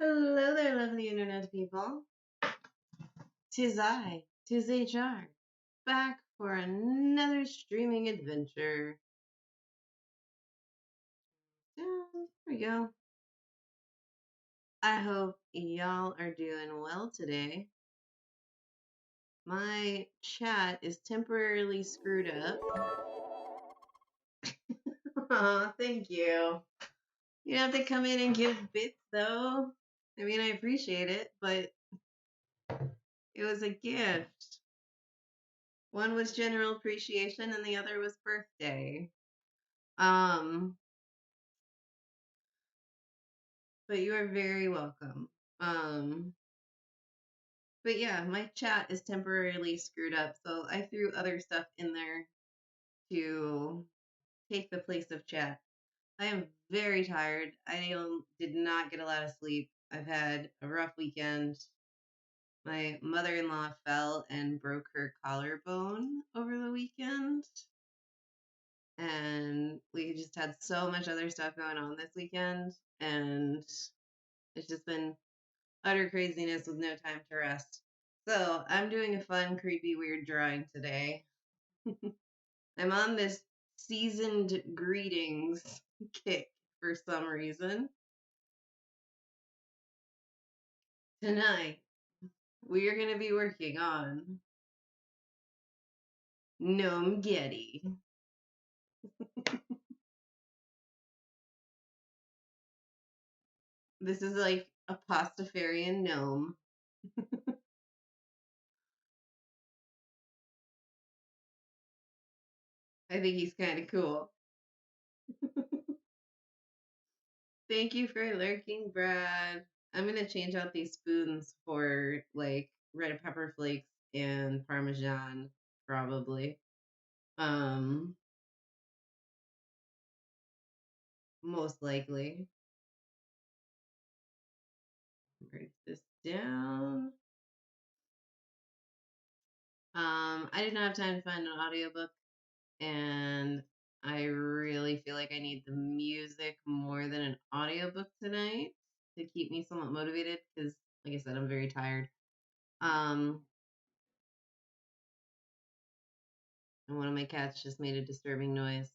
Hello there, lovely internet people. Tis HR, back for another streaming adventure. There we go. I hope y'all are doing well today. My chat is temporarily screwed up. Aw, thank you. You don't have to come in and give bits, though. I mean, I appreciate it, but it was a gift. One was general appreciation, and the other was birthday. But you are very welcome. But yeah, my chat is temporarily screwed up, so I threw other stuff in there to take the place of chat. I am very tired. I did not get a lot of sleep. I've had a rough weekend. My mother-in-law fell and broke her collarbone over the weekend. And we just had so much other stuff going on this weekend. And it's just been utter craziness with no time to rest. So I'm doing a fun, creepy, weird drawing today. I'm on this seasoned greetings kick for some reason. Tonight, we are going to be working on Gnomegetti. This is like a Pastafarian gnome. I think he's kind of cool. Thank you for lurking, Brad. I'm going to change out these spoons for like red pepper flakes and Parmesan, probably. Most likely. Write this down. I did not have time to find an audiobook, and I really feel like I need the music more than an audiobook tonight to keep me somewhat motivated because, like I said, I'm very tired. And one of my cats just made a disturbing noise.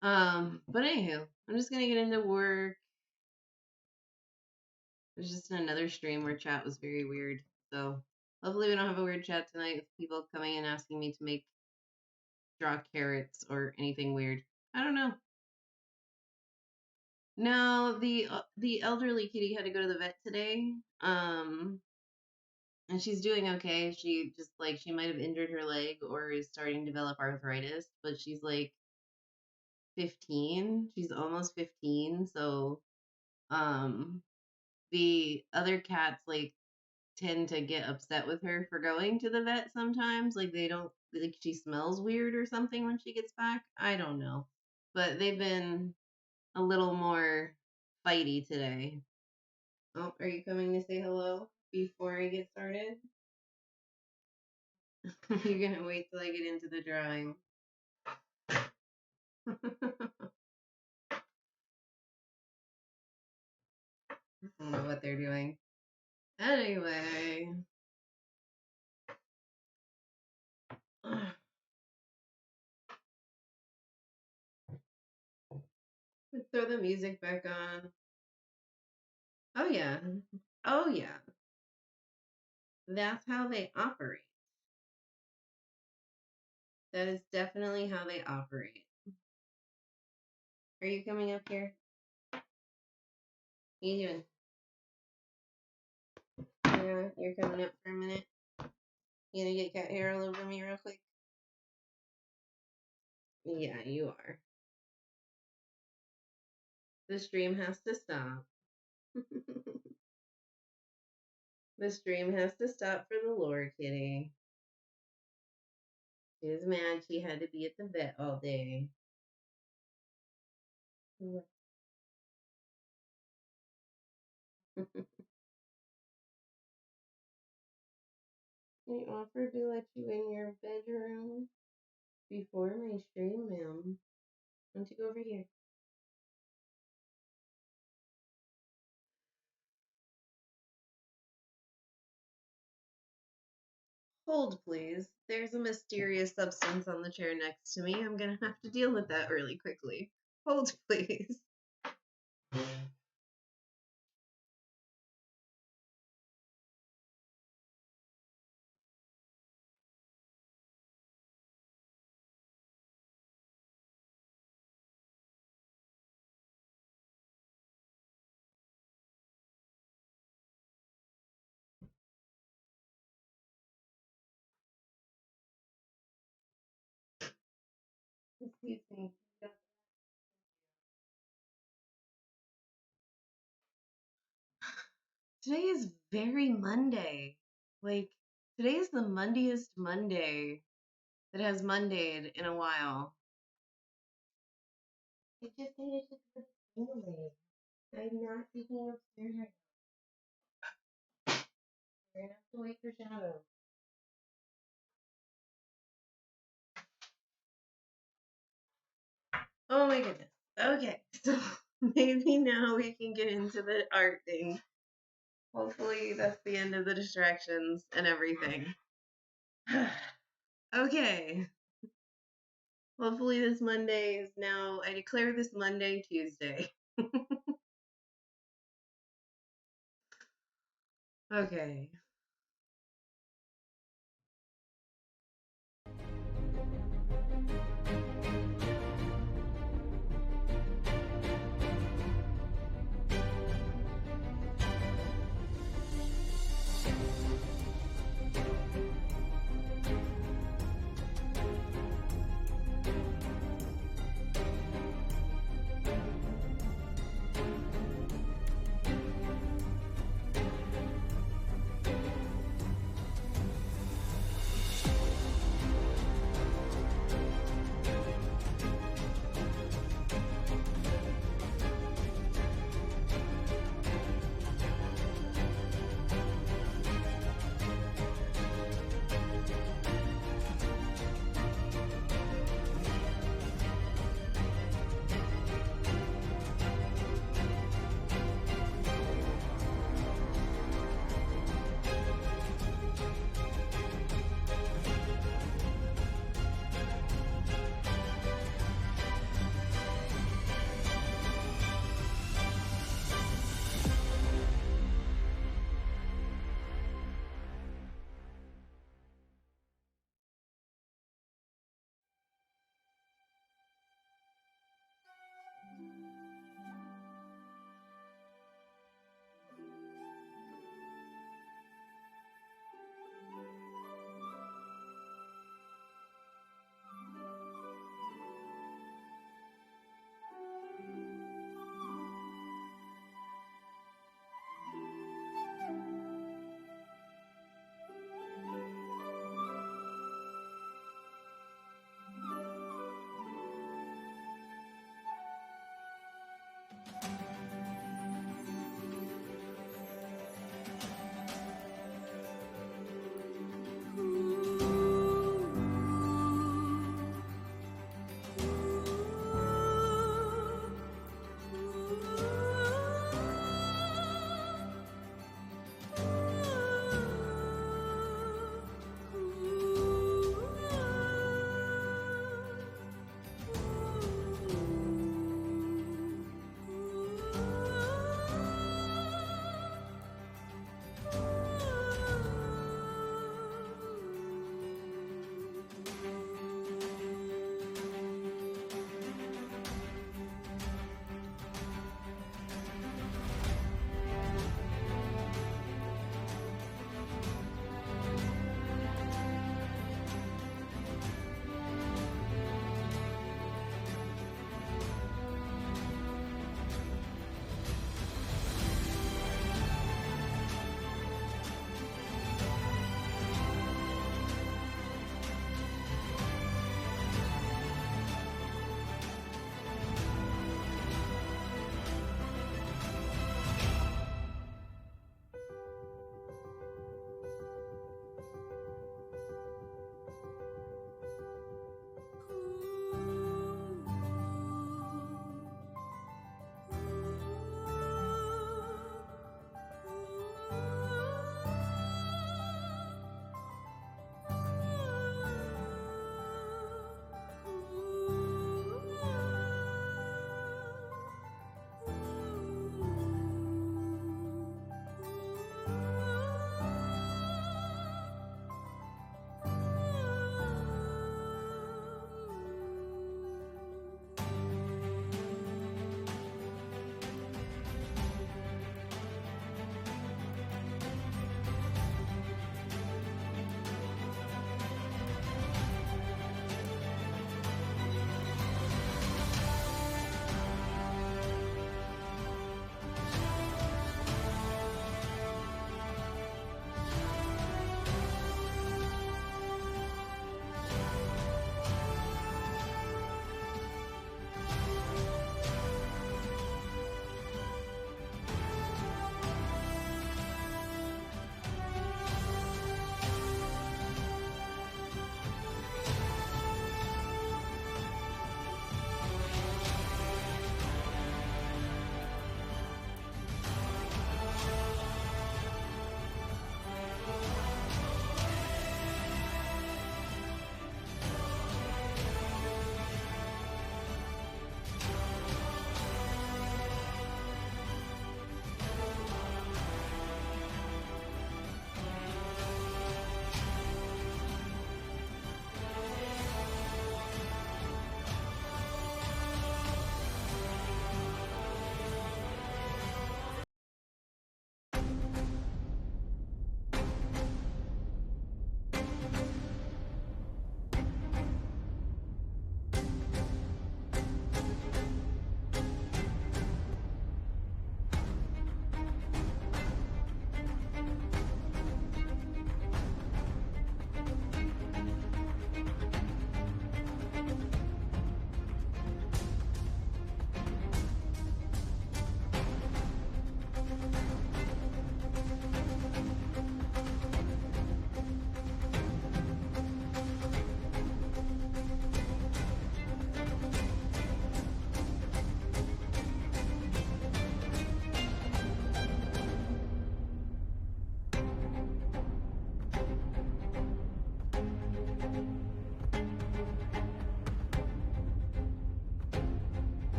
But anywho, I'm just gonna get into work. There's just another stream where chat was very weird. So hopefully we don't have a weird chat tonight with people coming in asking me to draw carrots or anything weird. I don't know. No, the elderly kitty had to go to the vet today. And she's doing okay. She just like she might have injured her leg or is starting to develop arthritis, but she's like 15. She's almost 15, so um the other cats like tend to get upset with her for going to the vet sometimes. Like they don't like she smells weird or something when she gets back. I don't know. But they've been a little more fighty today. Oh, are you coming to say hello before I get started? You're gonna wait till I get into the drawing. I don't know what they're doing. Anyway. Let's throw the music back on. Oh yeah. Oh yeah. That's how they operate. That is definitely how they operate. Are you coming up here? What are you doing? Yeah, you're coming up for a minute. You gonna get cat hair all over me real quick? Yeah, you are. The stream has to stop. The stream has to stop for the lore kitty. She was mad she had to be at the vet all day. I offered to let you in your bedroom before my stream, ma'am. Why don't you go over here? Hold, please. There's a mysterious substance on the chair next to me. I'm gonna have to deal with that really quickly. Hold, please. Excuse me. Today is very Monday. Like, today is the Monday-est Monday that has Mondayed in a while. I just needed to put the away. I'm not taking upstairs right now. We're gonna have to wait for Shadow. Oh my goodness. Okay, so maybe now we can get into the art thing. Hopefully that's the end of the distractions and everything. Okay. Hopefully this Monday is now, I declare this Monday Tuesday. Okay.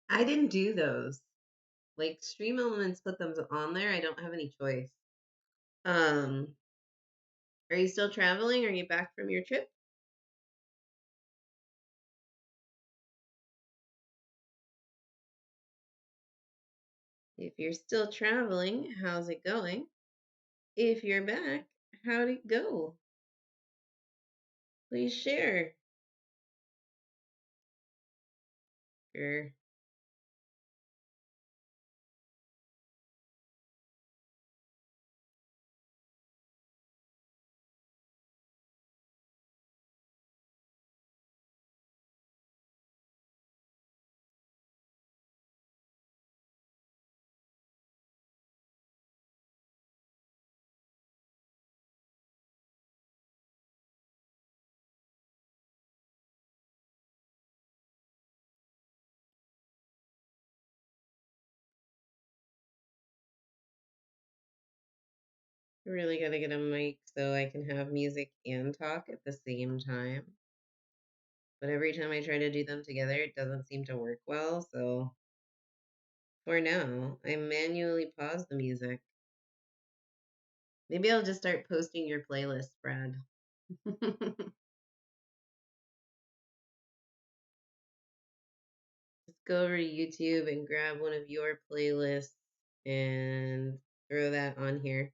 I didn't do those. Like Stream Elements put them on there. I don't have any choice. Are you still traveling? Are you back from your trip? If you're still traveling, how's it going? If you're back, how'd it go? Please share. Sure. Really gotta get a mic so I can have music and talk at the same time. But every time I try to do them together, it doesn't seem to work well. So for now, I manually pause the music. Maybe I'll just start posting your playlist, Brad. Just go over to YouTube and grab one of your playlists and throw that on here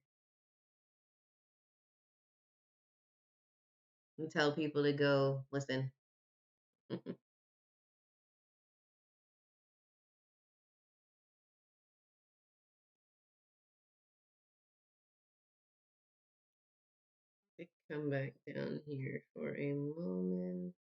and tell people to go listen. Come back down here for a moment.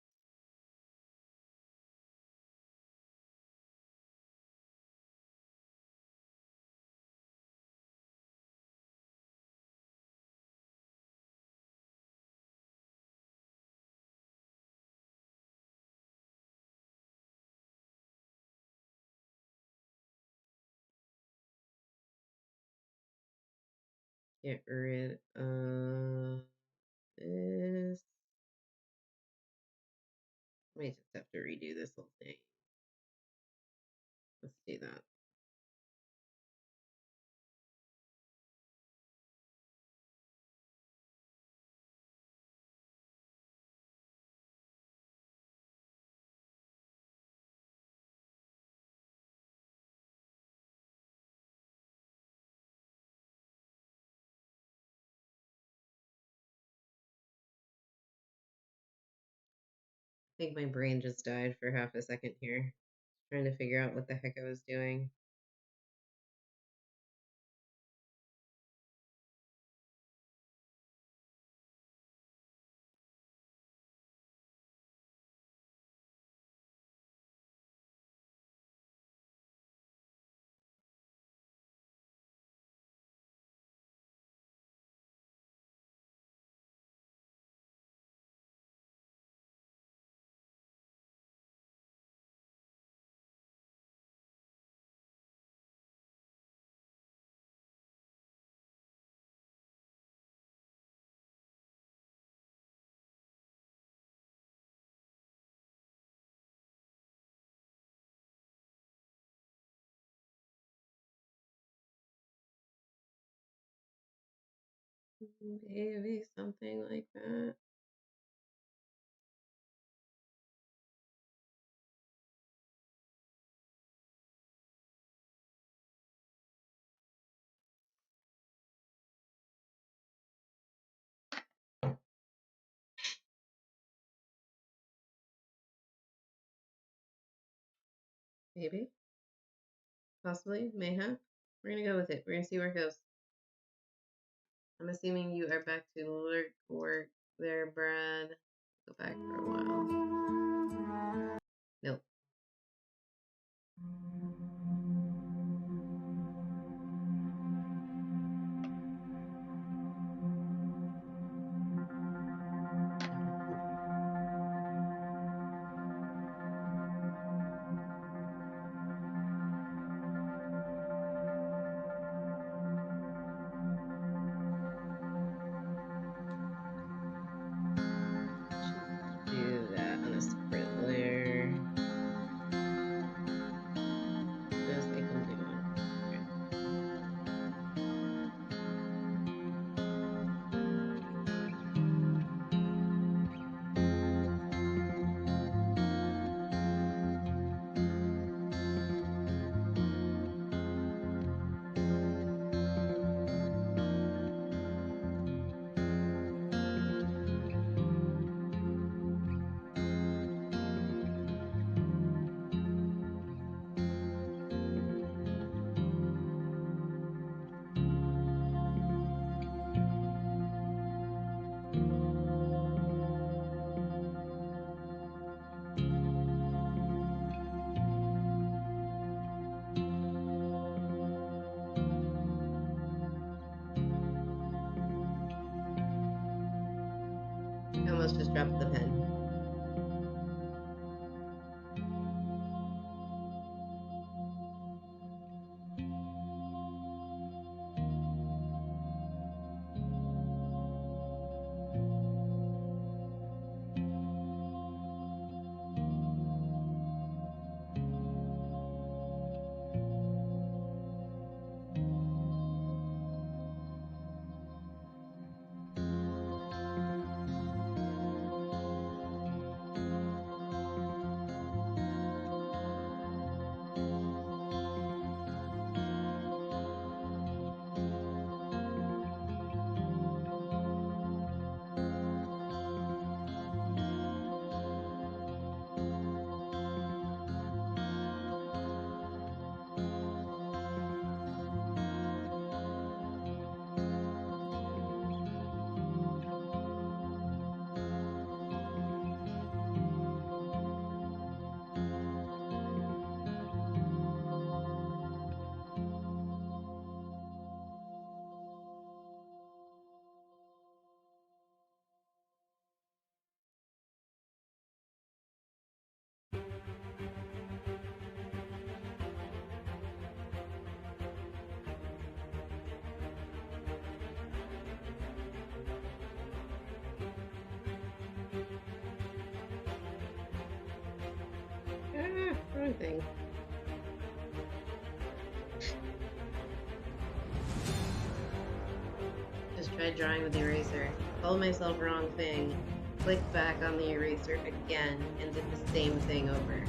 Get rid of this. I might just have to redo this whole thing. Let's do that. I think my brain just died for half a second here, trying to figure out what the heck I was doing. Maybe something like that. Maybe, possibly, mayhap. We're gonna go with it. We're gonna see where it goes. I'm assuming you are back to work there, Brad. Go back for a while. Nope. Do that on a separate layer. almost just dropped the pen. Wrong thing. Just tried drawing with the eraser. Told myself wrong thing. Clicked back on the eraser again and did the same thing over.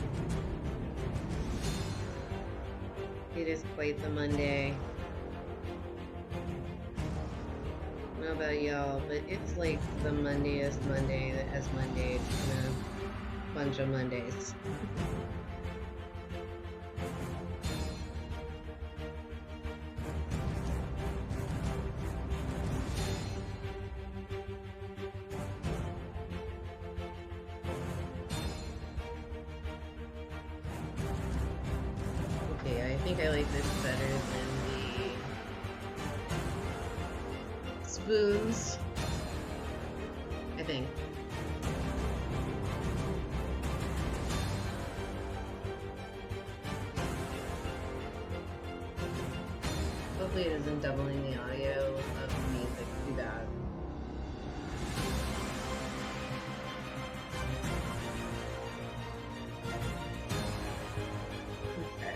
It is quite the Monday. I don't know about y'all, but it's like the Mondayest Monday that has Mondayed in a bunch of Mondays. Okay, I think I like this better than the spoons. I think. Hopefully it isn't doubling the audio of the music too bad. Okay.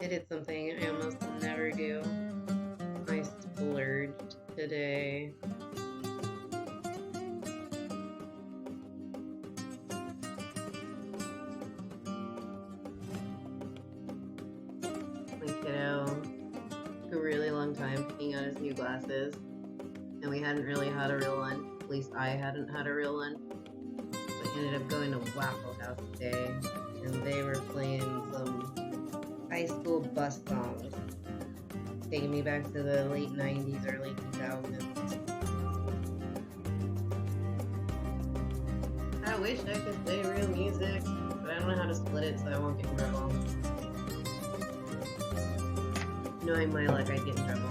I did something I almost never do. I splurged today. My kiddo took a really long time picking out his new glasses, and we hadn't really had a real one. At least I hadn't had a real one. We ended up going to Waffle House today, and they were playing some high school bus songs, taking me back to the late 90s, early 2000s. I wish I could play real music, but I don't know how to split it so I won't get in trouble. Knowing my luck, I'd get in trouble.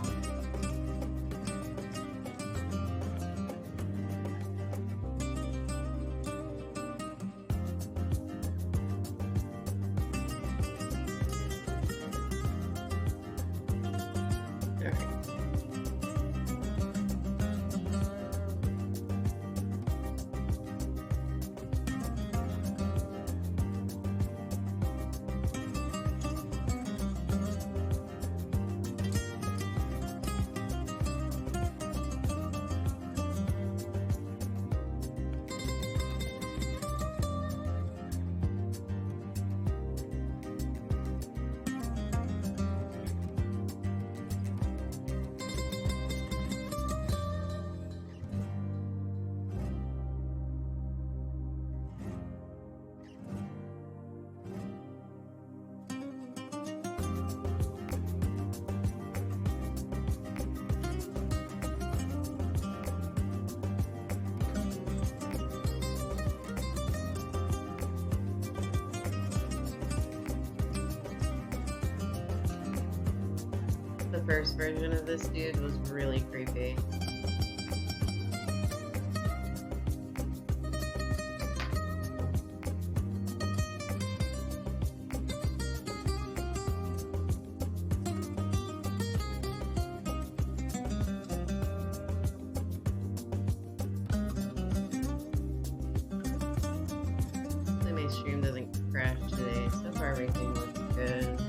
The first version of this dude was really creepy. My stream doesn't crash today. So far everything looks good.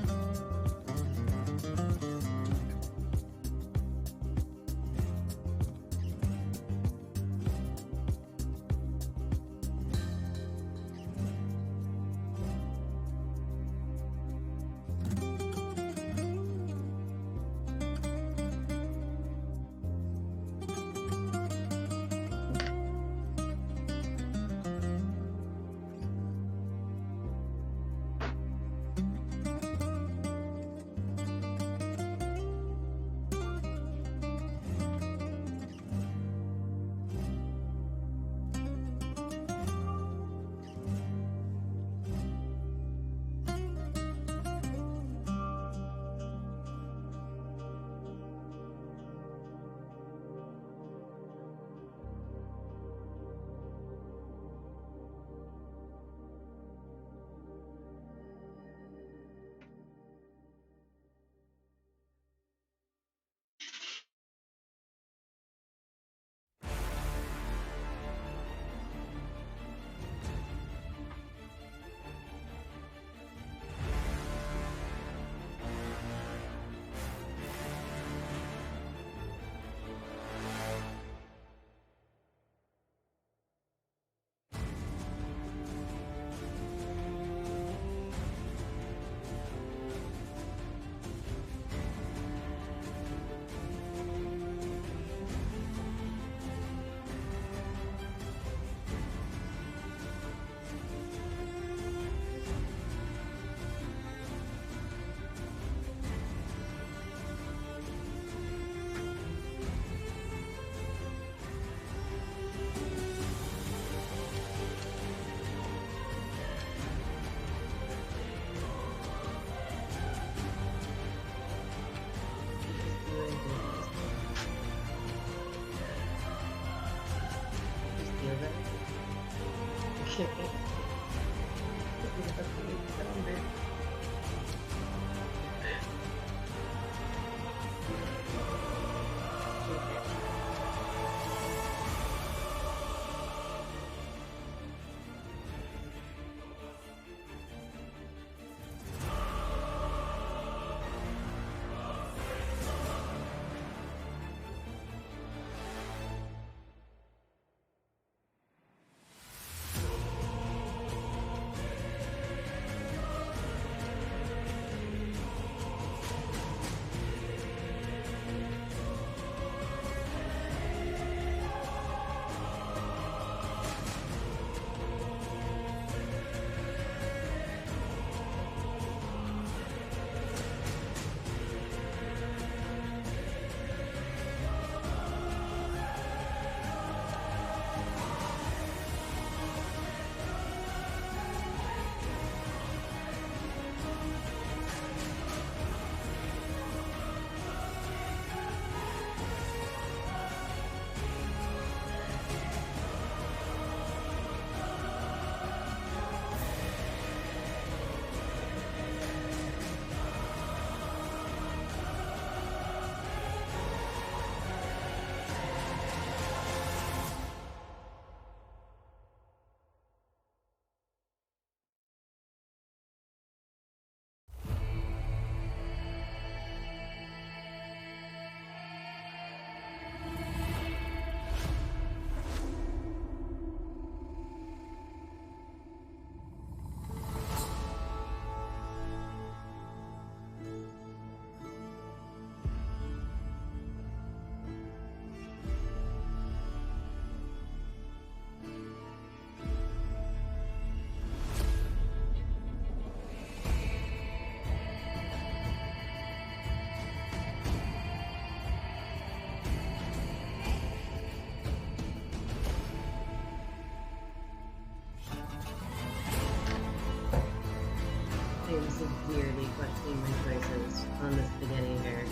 I'm severely questioning my choices on the spaghetti hair.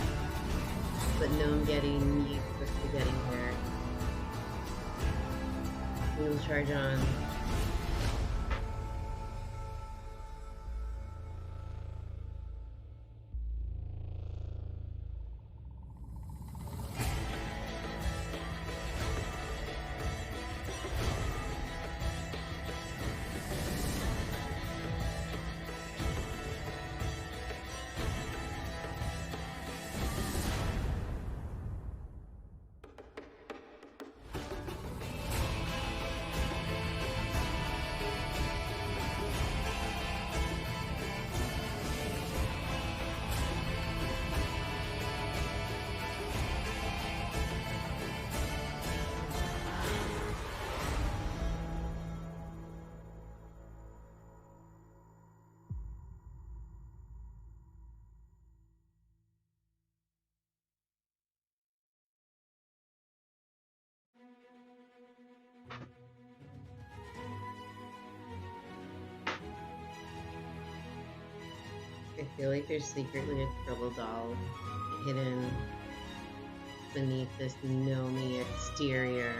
but Gnomegetti needs the spaghetti hair. We will charge on. I feel like there's secretly a Trouble doll hidden beneath this gnomey exterior.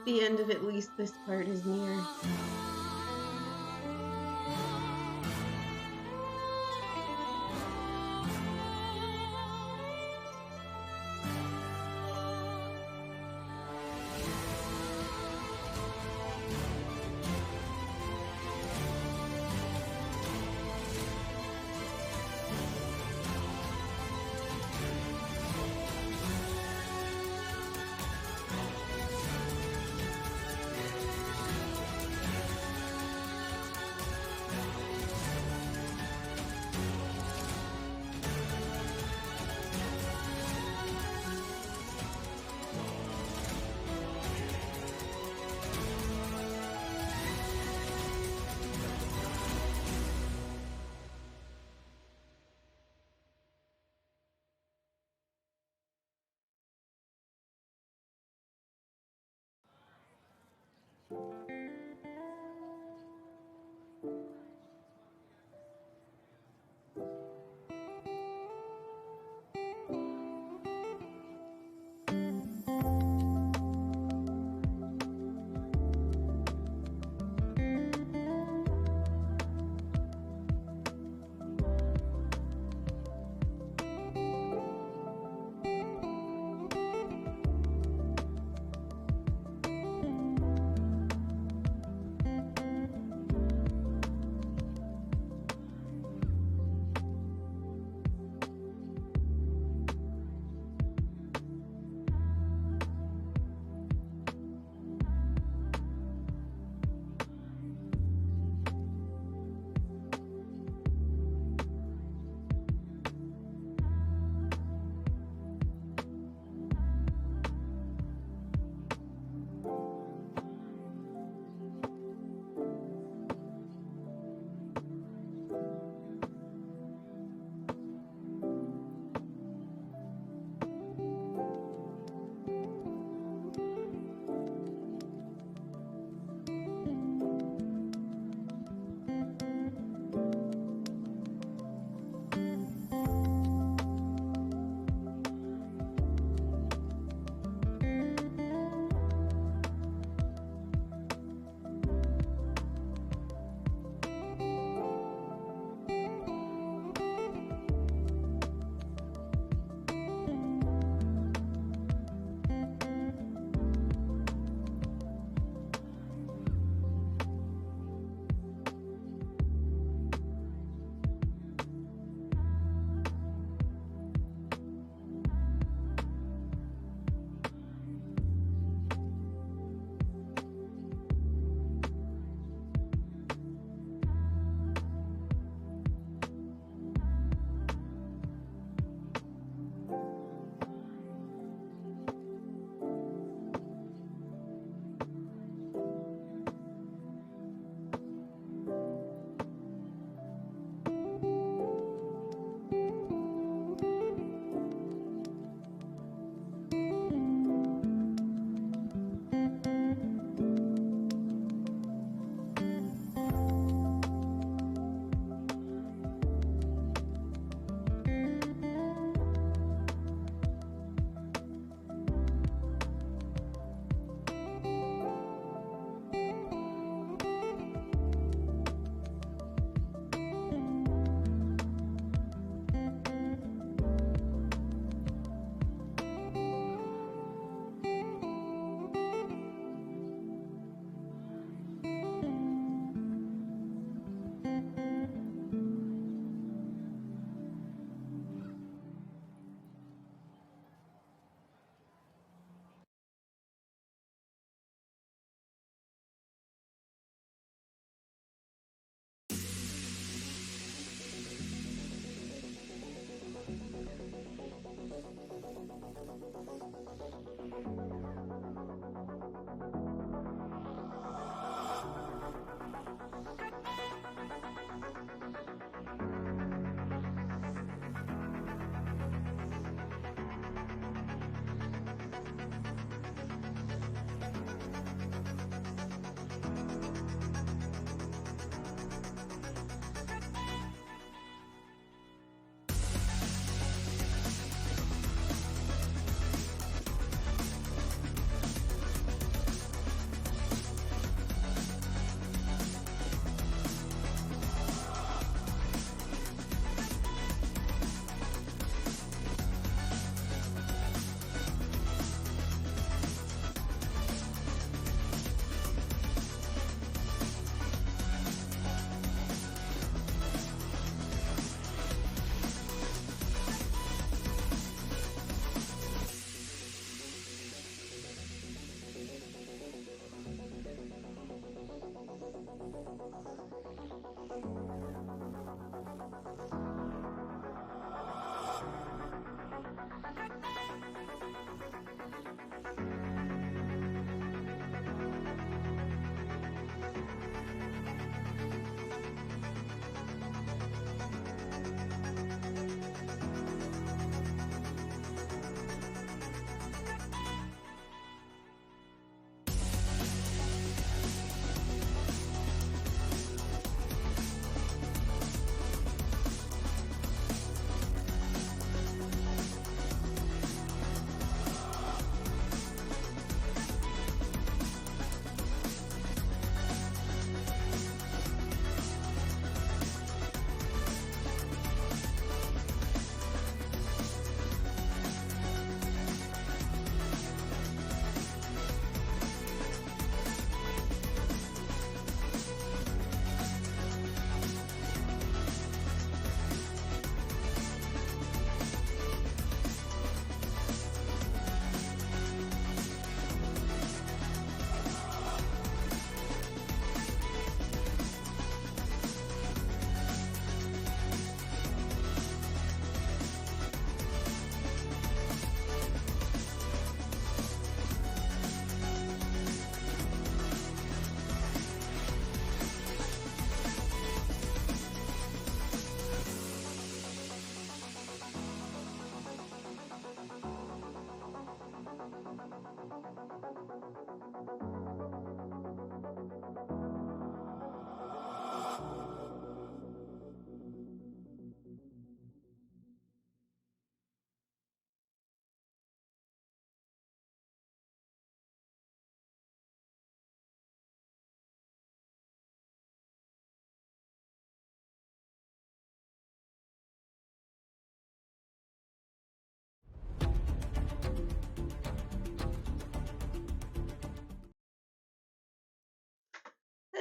The end of at least this part is near.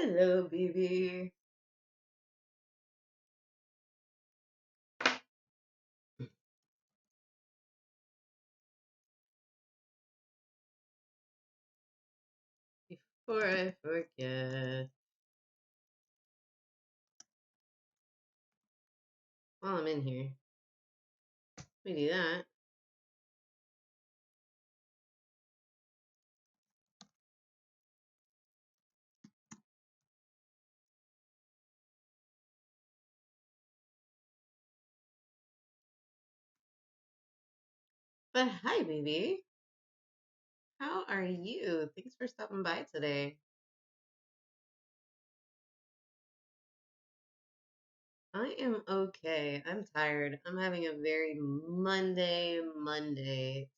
Hello, baby. Before I forget, while I'm in here, we do that. But hi, baby. How are you? Thanks for stopping by today. I am okay. I'm tired. I'm having a very Monday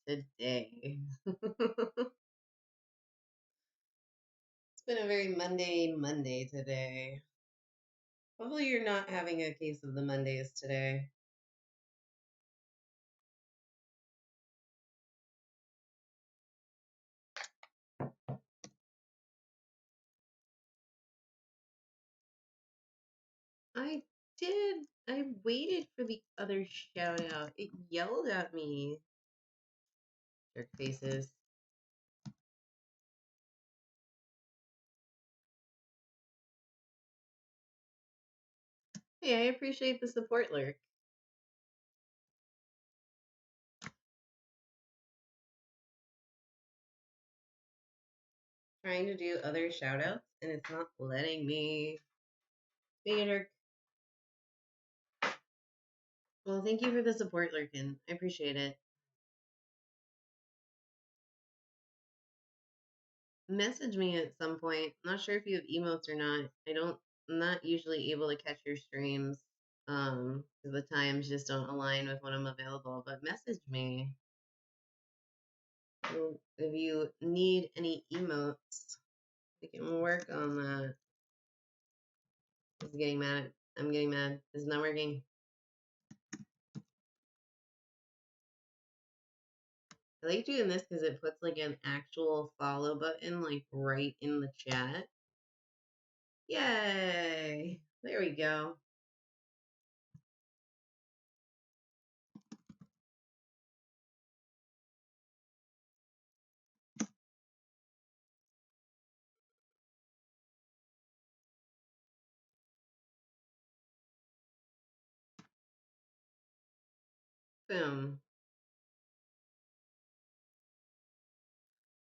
today. It's been a very Monday today. Hopefully, you're not having a case of the Mondays today. I did. I waited for the other shout out. It yelled at me. Jerk faces. Hey, I appreciate the support, Lurk. Trying to do other shout outs and it's not letting me. Being a jerk. Well, thank you for the support, Lurkin. I appreciate it. Message me at some point. I'm not sure if you have emotes or not. I'm not usually able to catch your streams. 'Cause the times just don't align with when I'm available. But message me. If you need any emotes, we can work on that. It's getting mad. I'm getting mad. It's not working. I like doing this because it puts like an actual follow button like right in the chat. Yay! There we go. Boom.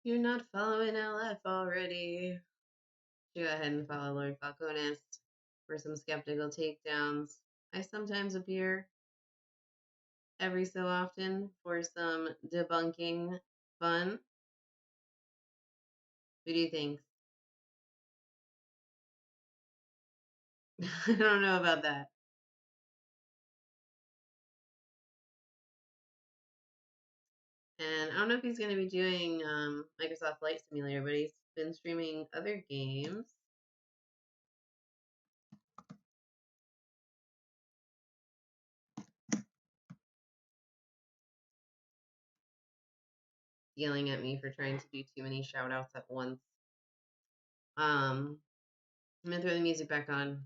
You're not following LF already. Go ahead and follow Lord Falconist for some skeptical takedowns. I sometimes appear every so often for some debunking fun. What do you think? I don't know about that. And I don't know if he's going to be doing Microsoft Flight Simulator, but he's been streaming other games. Yelling at me for trying to do too many shout outs at once. I'm going to throw the music back on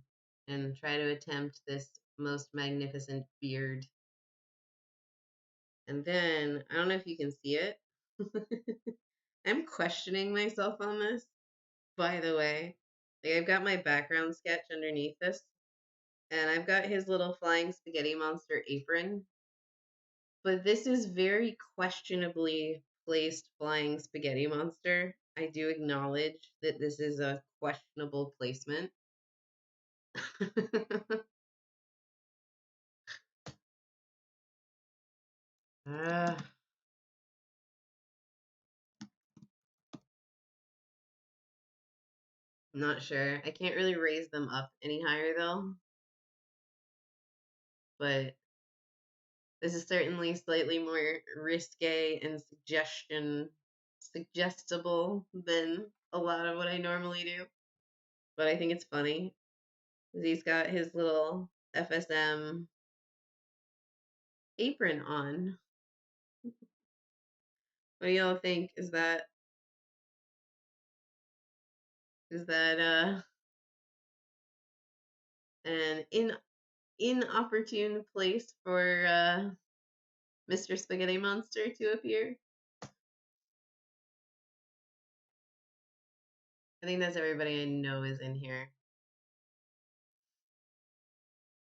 and try to attempt this most magnificent beard. And then, I don't know if you can see it. I'm questioning myself on this, by the way. Like, I've got my background sketch underneath this, and I've got his little flying spaghetti monster apron. But this is very questionably placed flying spaghetti monster. I do acknowledge that this is a questionable placement. uh, Not sure. I can't really raise them up any higher though. But this is certainly slightly more risque and suggestible than a lot of what I normally do. But I think it's funny. He's got his little FSM apron on. What do y'all think? Is that an inopportune place for Mr. Spaghetti Monster to appear. I think that's everybody I know is in here.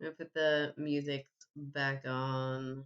I'm gonna put the music back on.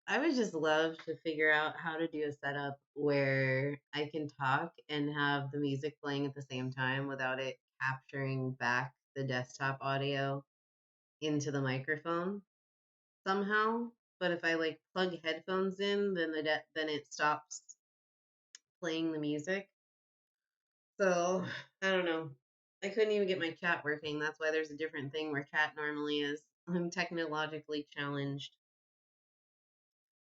I would just love to figure out how to do a setup where I can talk and have the music playing at the same time without it capturing back the desktop audio into the microphone somehow. But if I like plug headphones in, then then it stops playing the music. So I don't know. I couldn't even get my chat working. That's why there's a different thing where chat normally is. I'm technologically challenged.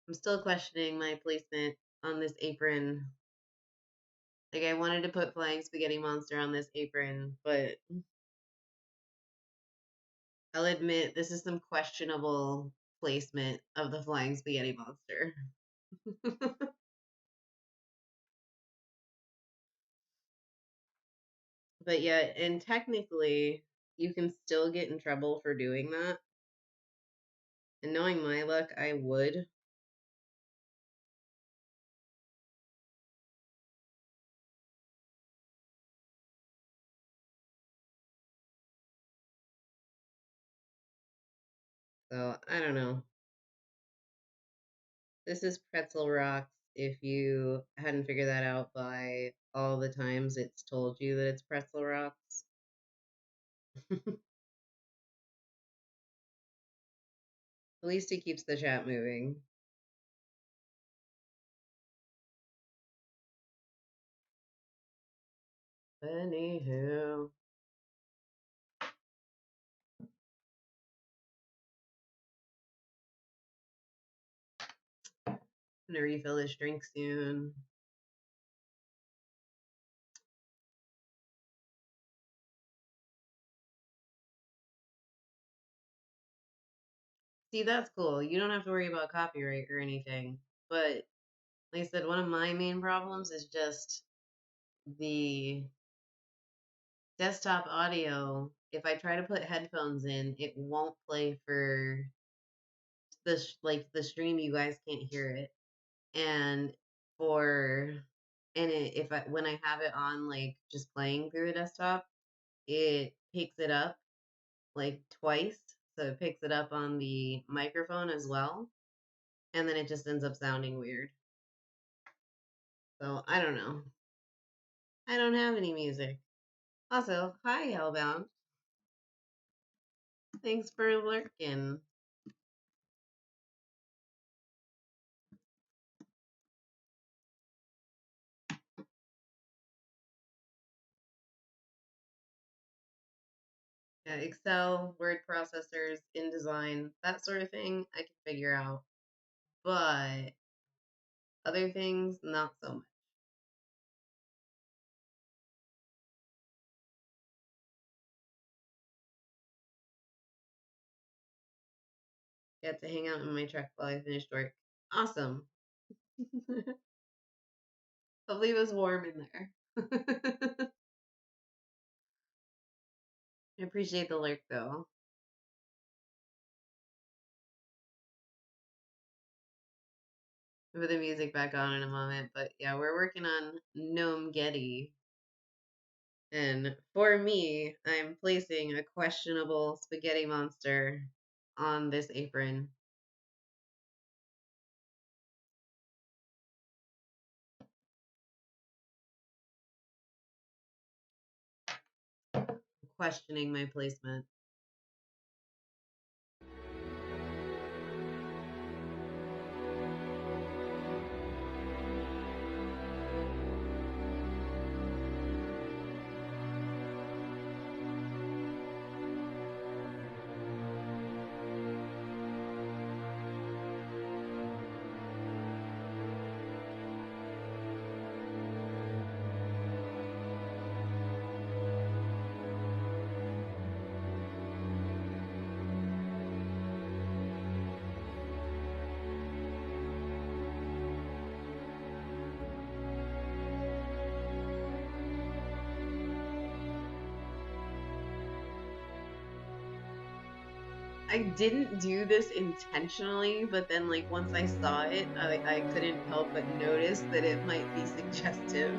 I'm still questioning my placement on this apron. Like I wanted to put Flying Spaghetti Monster on this apron, but I'll admit this is some questionable placement of the Flying Spaghetti Monster. But yeah, and technically you can still get in trouble for doing that. And knowing my luck, I would. So I don't know. This is Pretzel Rocks if you hadn't figured that out by all the times it's told you that it's Pretzel Rocks. At least it keeps the chat moving. Anywho. I'm gonna refill this drink soon. See, that's cool. You don't have to worry about copyright or anything. But like I said, one of my main problems is just the desktop audio. If I try to put headphones in, it won't play for the stream. You guys can't hear it, and for and if I when I have it on like just playing through the desktop, it picks it up like twice. So it picks it up on the microphone as well, and then it just ends up sounding weird. So I don't know. I don't have any music. Also, hi Hellbound. Thanks for lurking. Yeah, Excel, word processors, InDesign, that sort of thing, I can figure out. But other things, not so much. Get to hang out in my truck while I finished work. Awesome. Hopefully it was warm in there. I appreciate the lurk though. I'll put the music back on in a moment, but yeah, we're working on Gnomegetti. And for me, I'm placing a questionable spaghetti monster on this apron. Questioning my placement. I didn't do this intentionally, but then like once I saw it, I couldn't help but notice that it might be suggestive.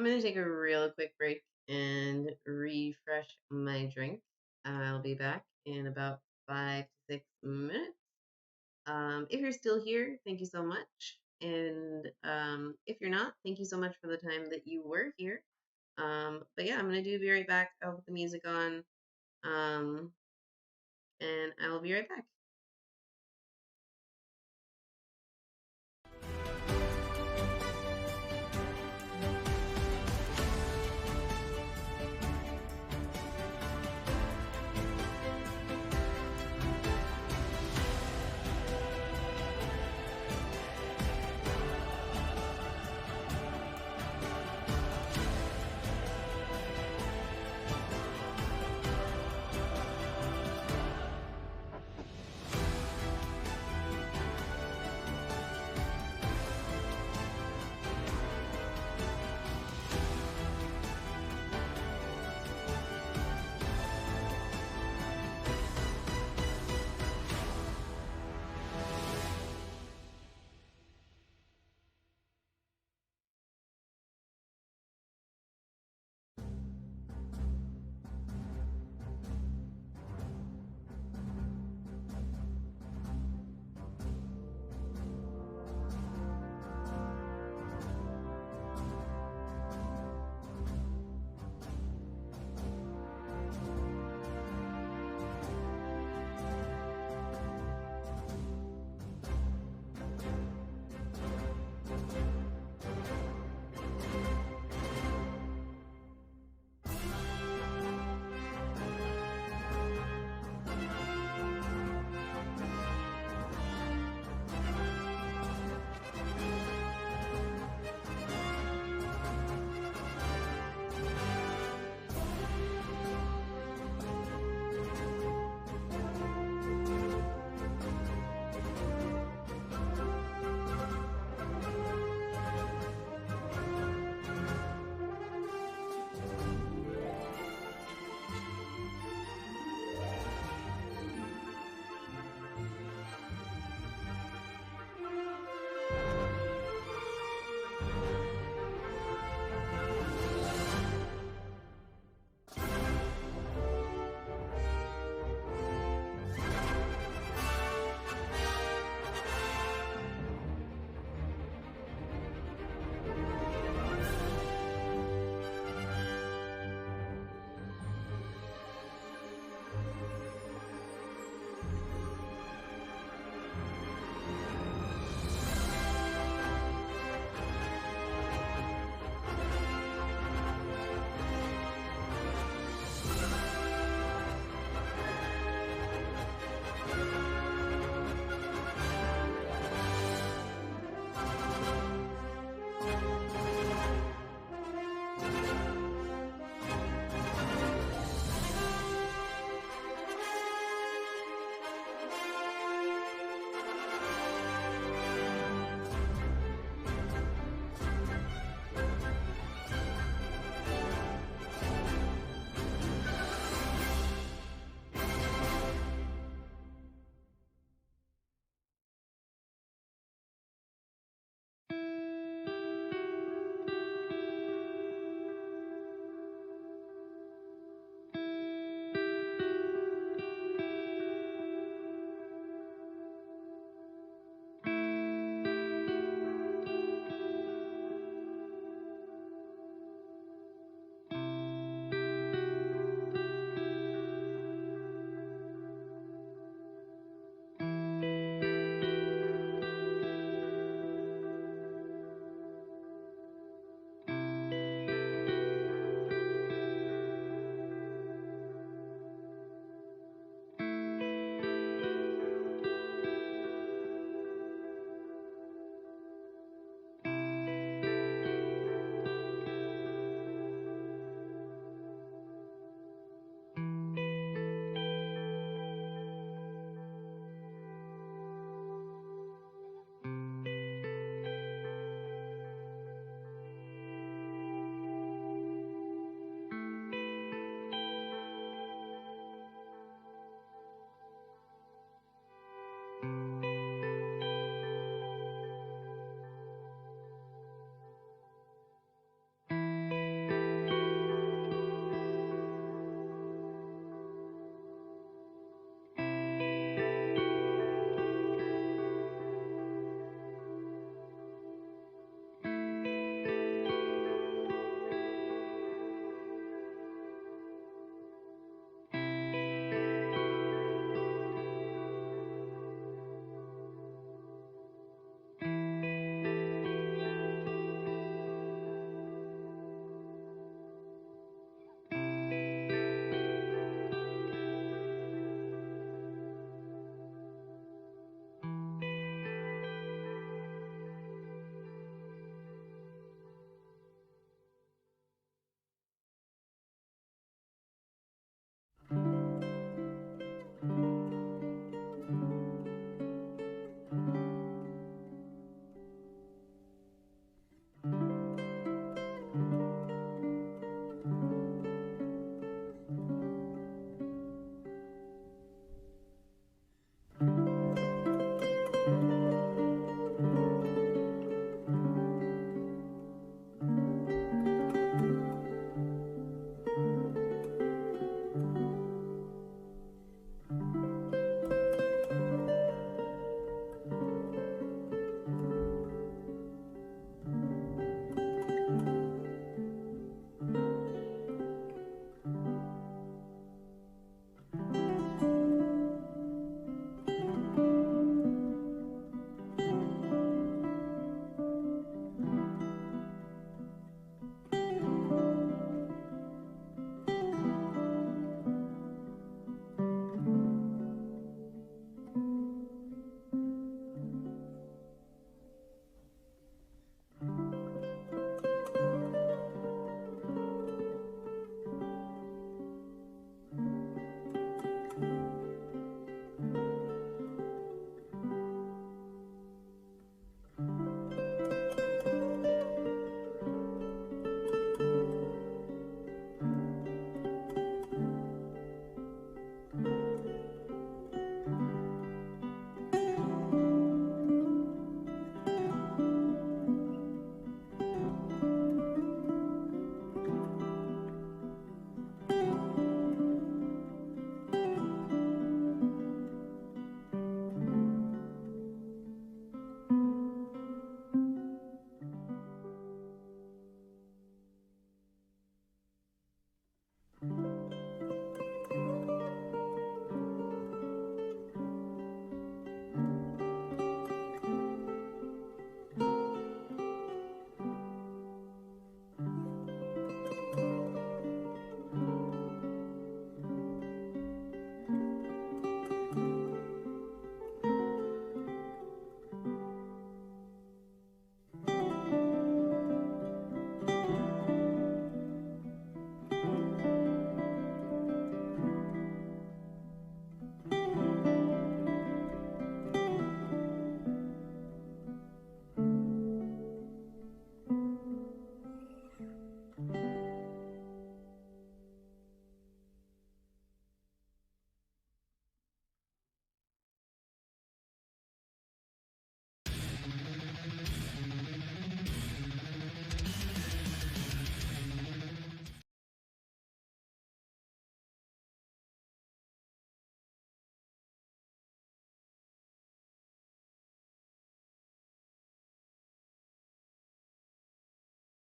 I'm gonna take a real quick break and refresh my drink. I'll be back in about 5 to 6 minutes. If you're still here, thank you so much. And if you're not, thank you so much for the time that you were here. But yeah, I'm gonna be right back. I'll put the music on. Um, and I will be right back.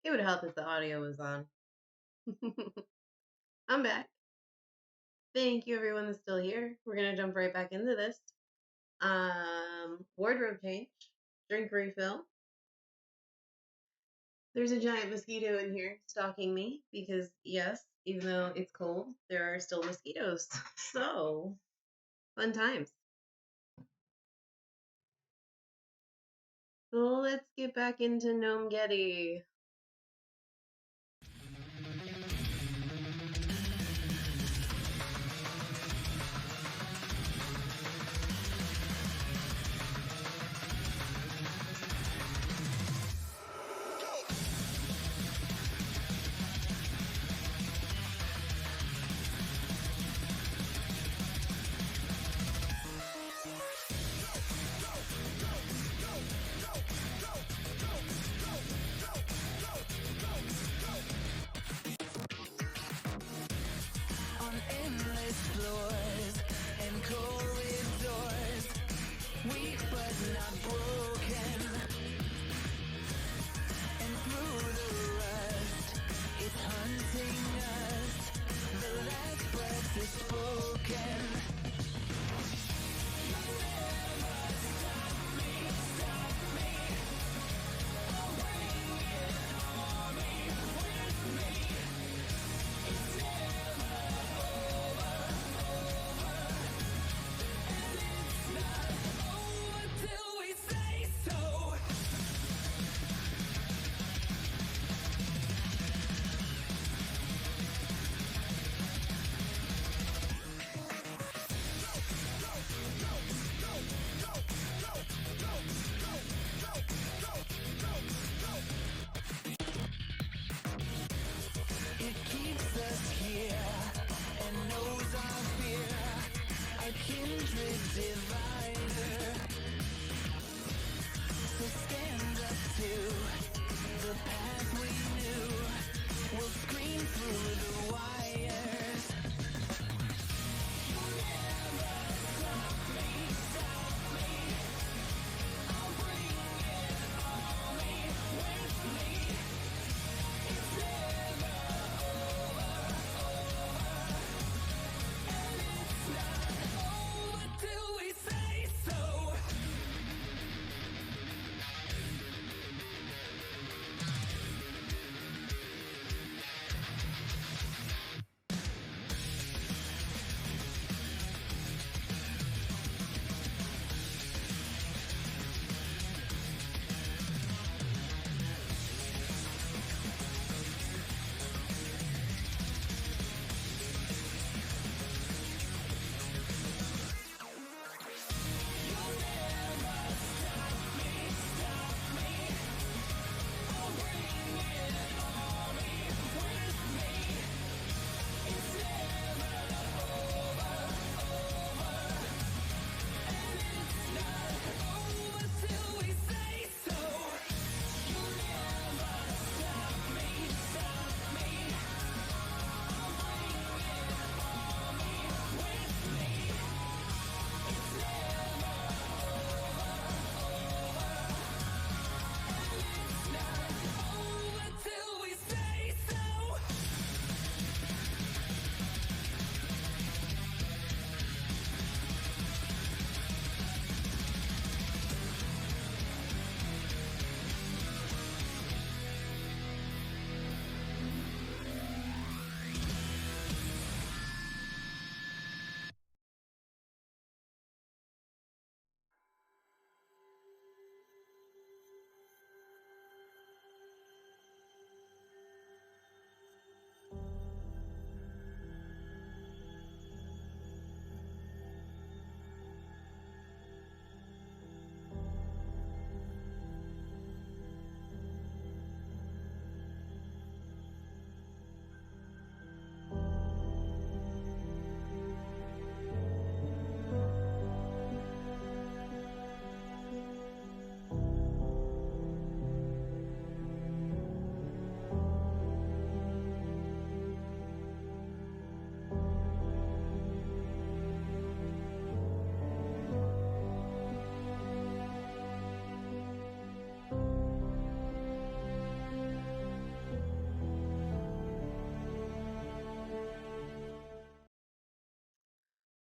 It would help if the audio was on. I'm back. Thank you, everyone that's still here. We're gonna jump right back into this. Wardrobe change, drink refill. There's a giant mosquito in here stalking me because, yes, even though it's cold, there are still mosquitoes. So, fun times. So let's get back into Gnomegetti.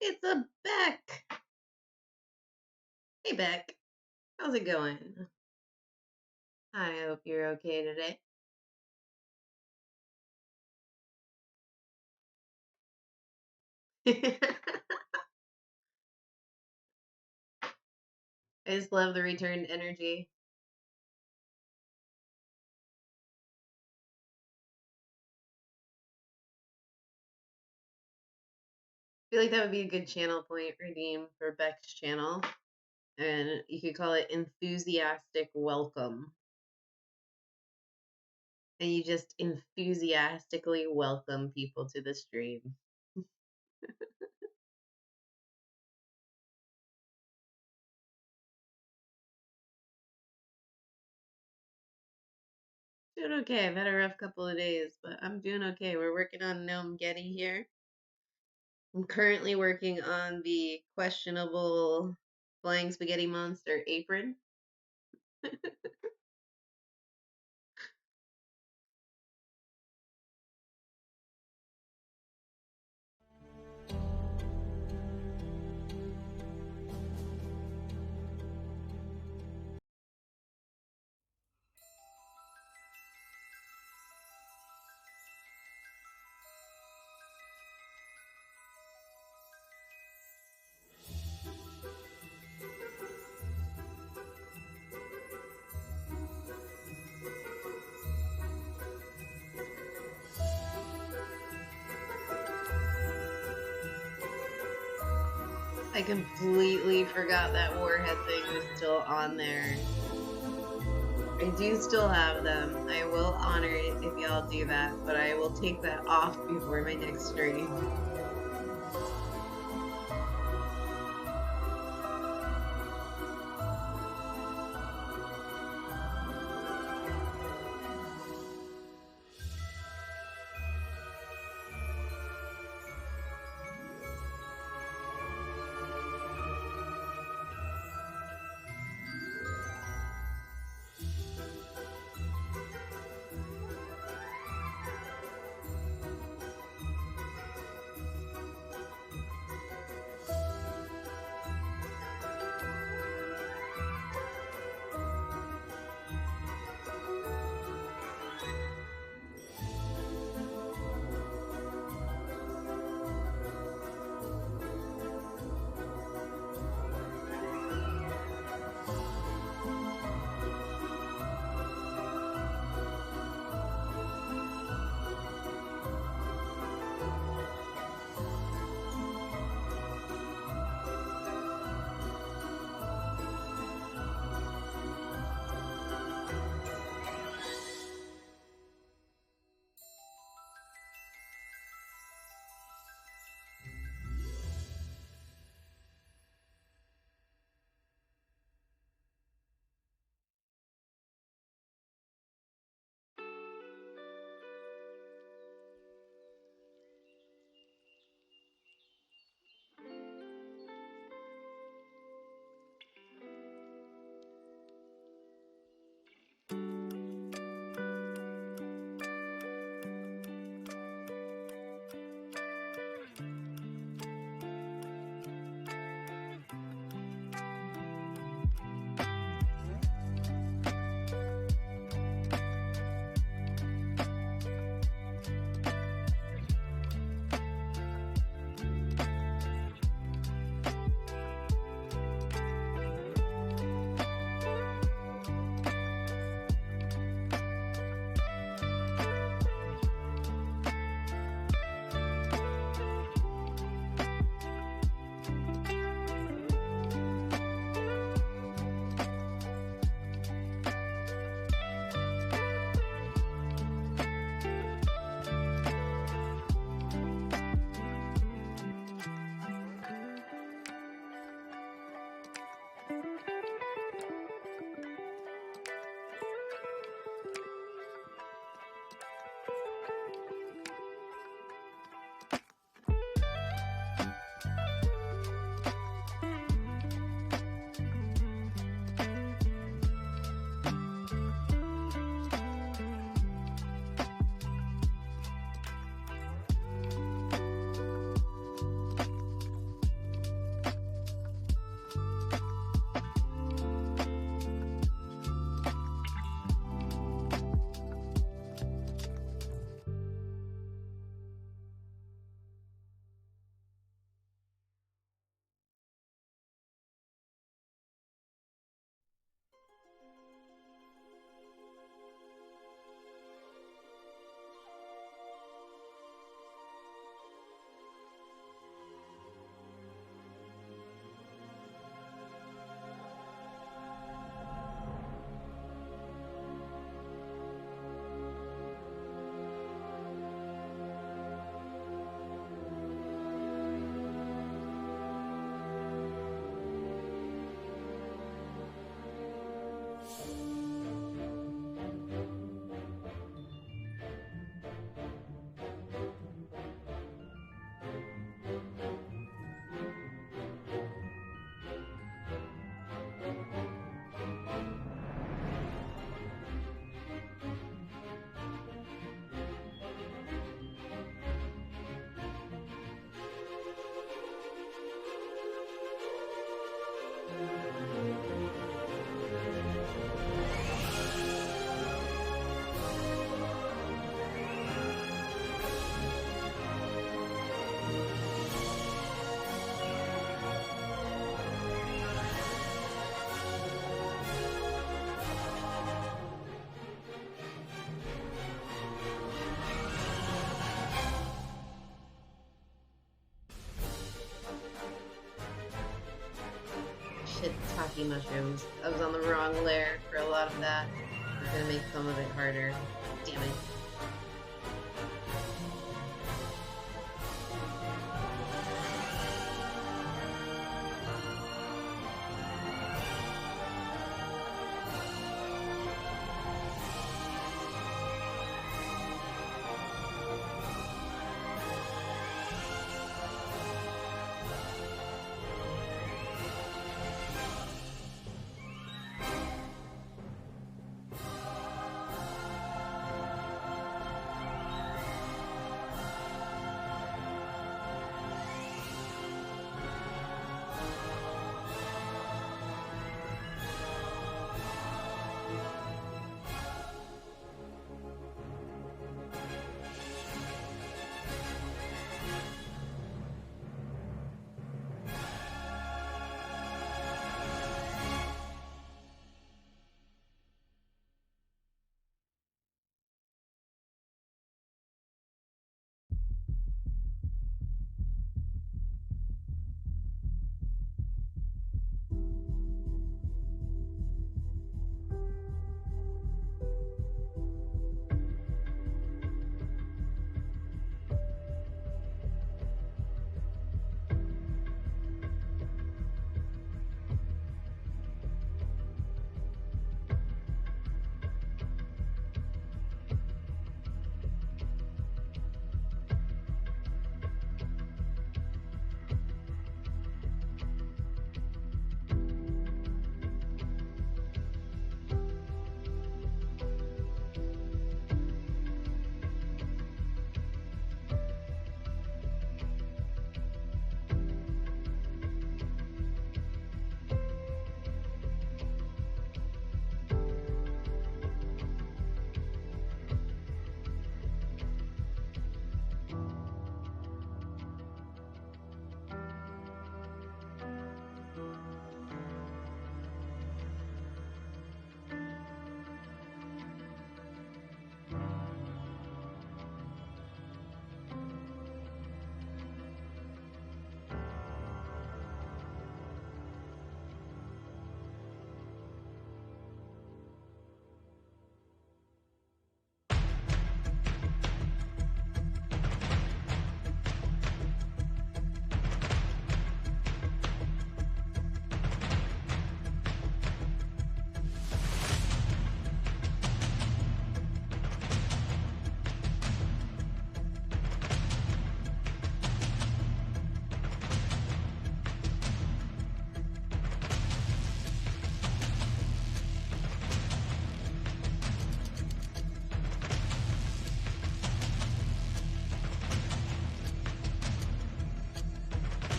It's a Beck. Hey, Beck. How's it going? I hope you're okay today. I just love the returned energy. I feel like that would be a good channel point redeem for Beck's channel. And you could call it enthusiastic welcome. And you just enthusiastically welcome people to the stream. Doing okay. I've had a rough couple of days, but I'm doing okay. We're working on Gnomegetti here. I'm currently working on the questionable flying spaghetti monster apron. I completely forgot that warhead thing was still on there. I do still have them. I will honor it if y'all do that, but I will take that off before my next stream. shiitake mushrooms. I was on the wrong layer for a lot of that. It's gonna make some of it harder. Damn it.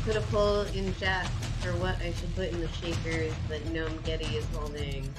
Put a poll in chat for what I should put in the shakers that Gnomegetti is holding.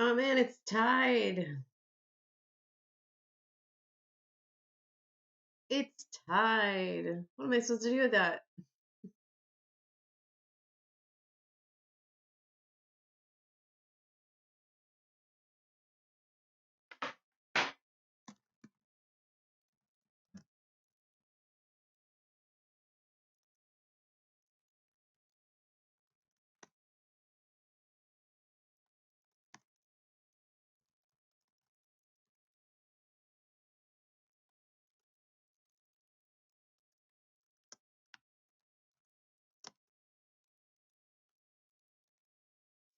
Oh man, it's tied. It's tied. What am I supposed to do with that?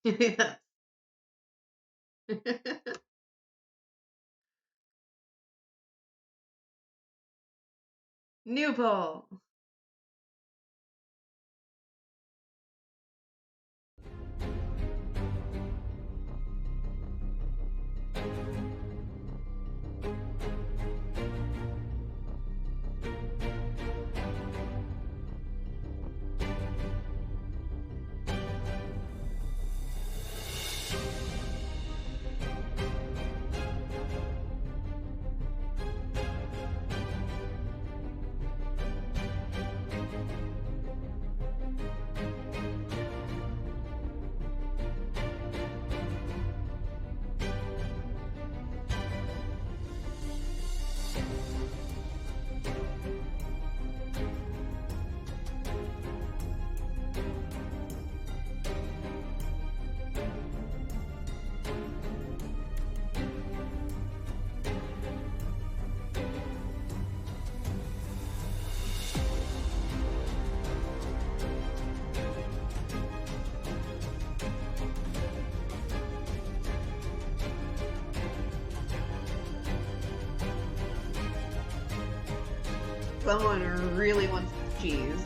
Yeah. New poll. Someone really wants cheese.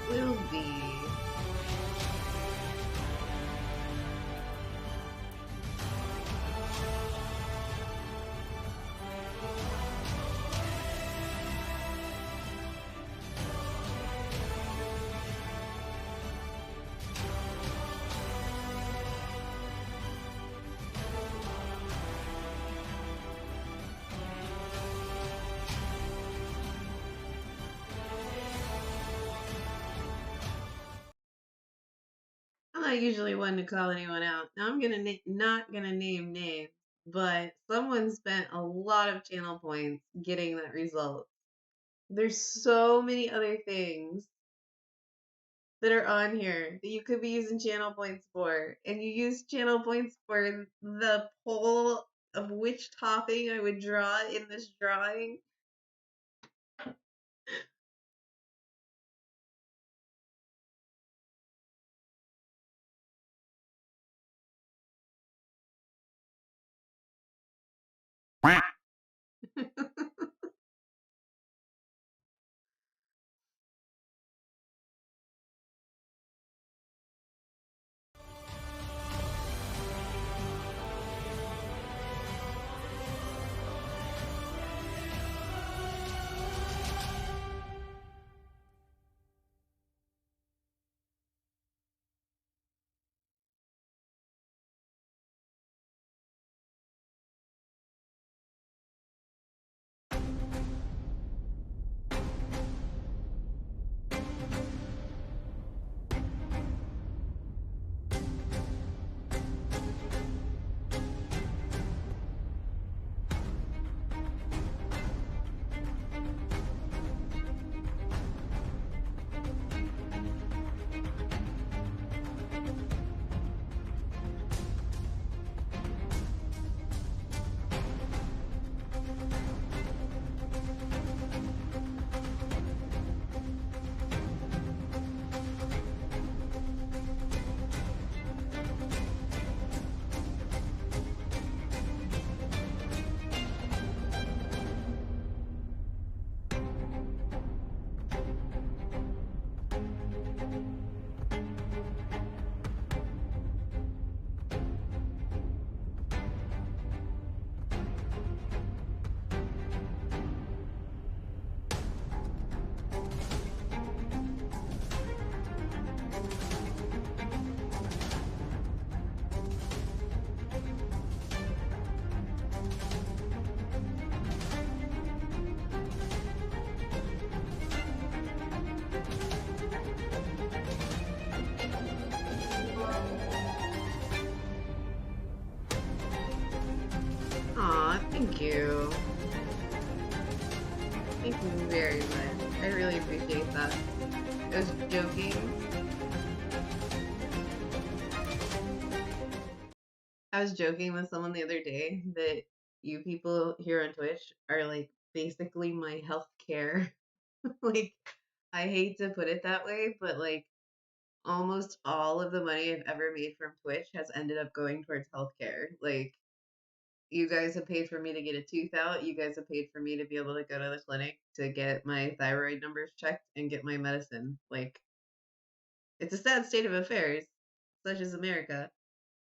will be. I'm not usually one to call anyone out. Now I'm gonna not gonna name names, but someone spent a lot of channel points getting that result. There's so many other things that are on here that you could be using channel points for, and you use channel points for the poll of which topping I would draw in this drawing. Aw, thank you. Thank you very much. I really appreciate that. I was joking. I was joking with someone the other day that you people here on Twitch are like basically my health care. Like, I hate to put it that way, but like almost all of the money I've ever made from Twitch has ended up going towards healthcare. Like, you guys have paid for me to get a tooth out. You guys have paid for me to be able to go to the clinic to get my thyroid numbers checked and get my medicine. Like, it's a sad state of affairs, such as America,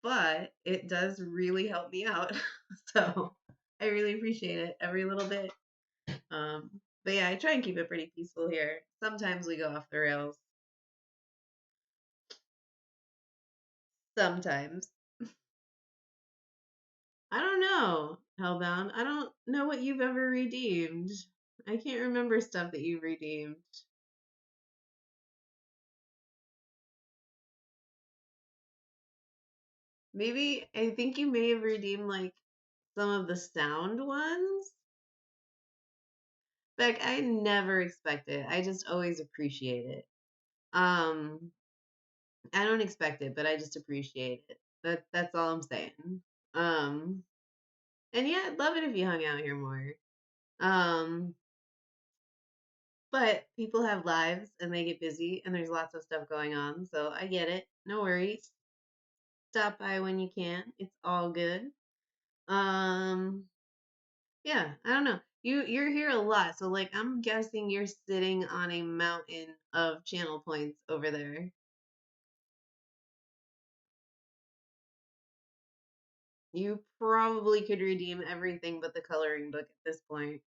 but it does really help me out. So I really appreciate it every little bit. Um, but yeah, I try and keep it pretty peaceful here. Sometimes we go off the rails. Sometimes. I don't know, Hellbound. I don't know what you've ever redeemed. I can't remember stuff that you've redeemed. Maybe I think you may have redeemed like some of the sound ones. Like I never expect it. I just always appreciate it. Um, I don't expect it, but I just appreciate it. That's all I'm saying. Um, and yeah, I'd love it if you hung out here more. Um, but people have lives and they get busy and there's lots of stuff going on, so I get it. No worries. Stop by when you can. It's all good. Um, yeah, I don't know. You're here a lot, so like I'm guessing you're sitting on a mountain of channel points over there. You probably could redeem everything but the coloring book at this point.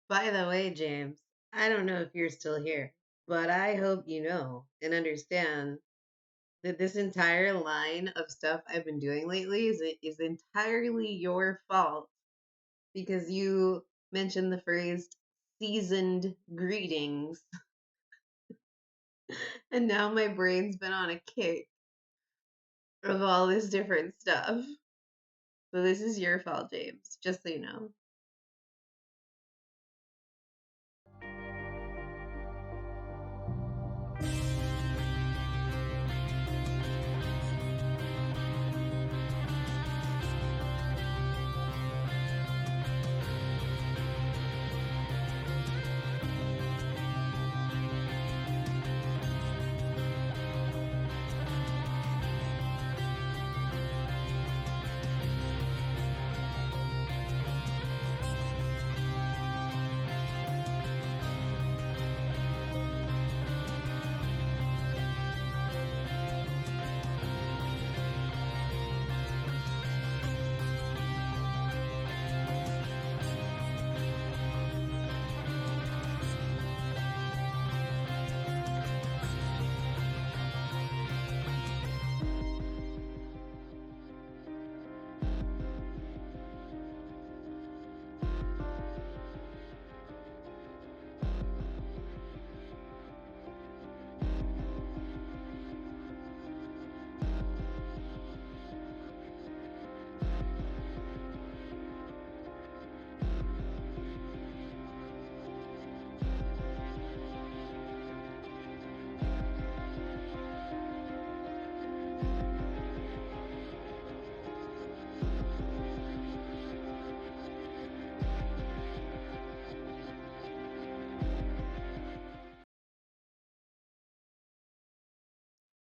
By the way, James, I don't know if you're still here, but I hope you know and understand that this entire line of stuff I've been doing lately is entirely your fault because you mentioned the phrase seasoned greetings, and now my brain's been on a kick of all this different stuff. So this is your fault, James, just so you know.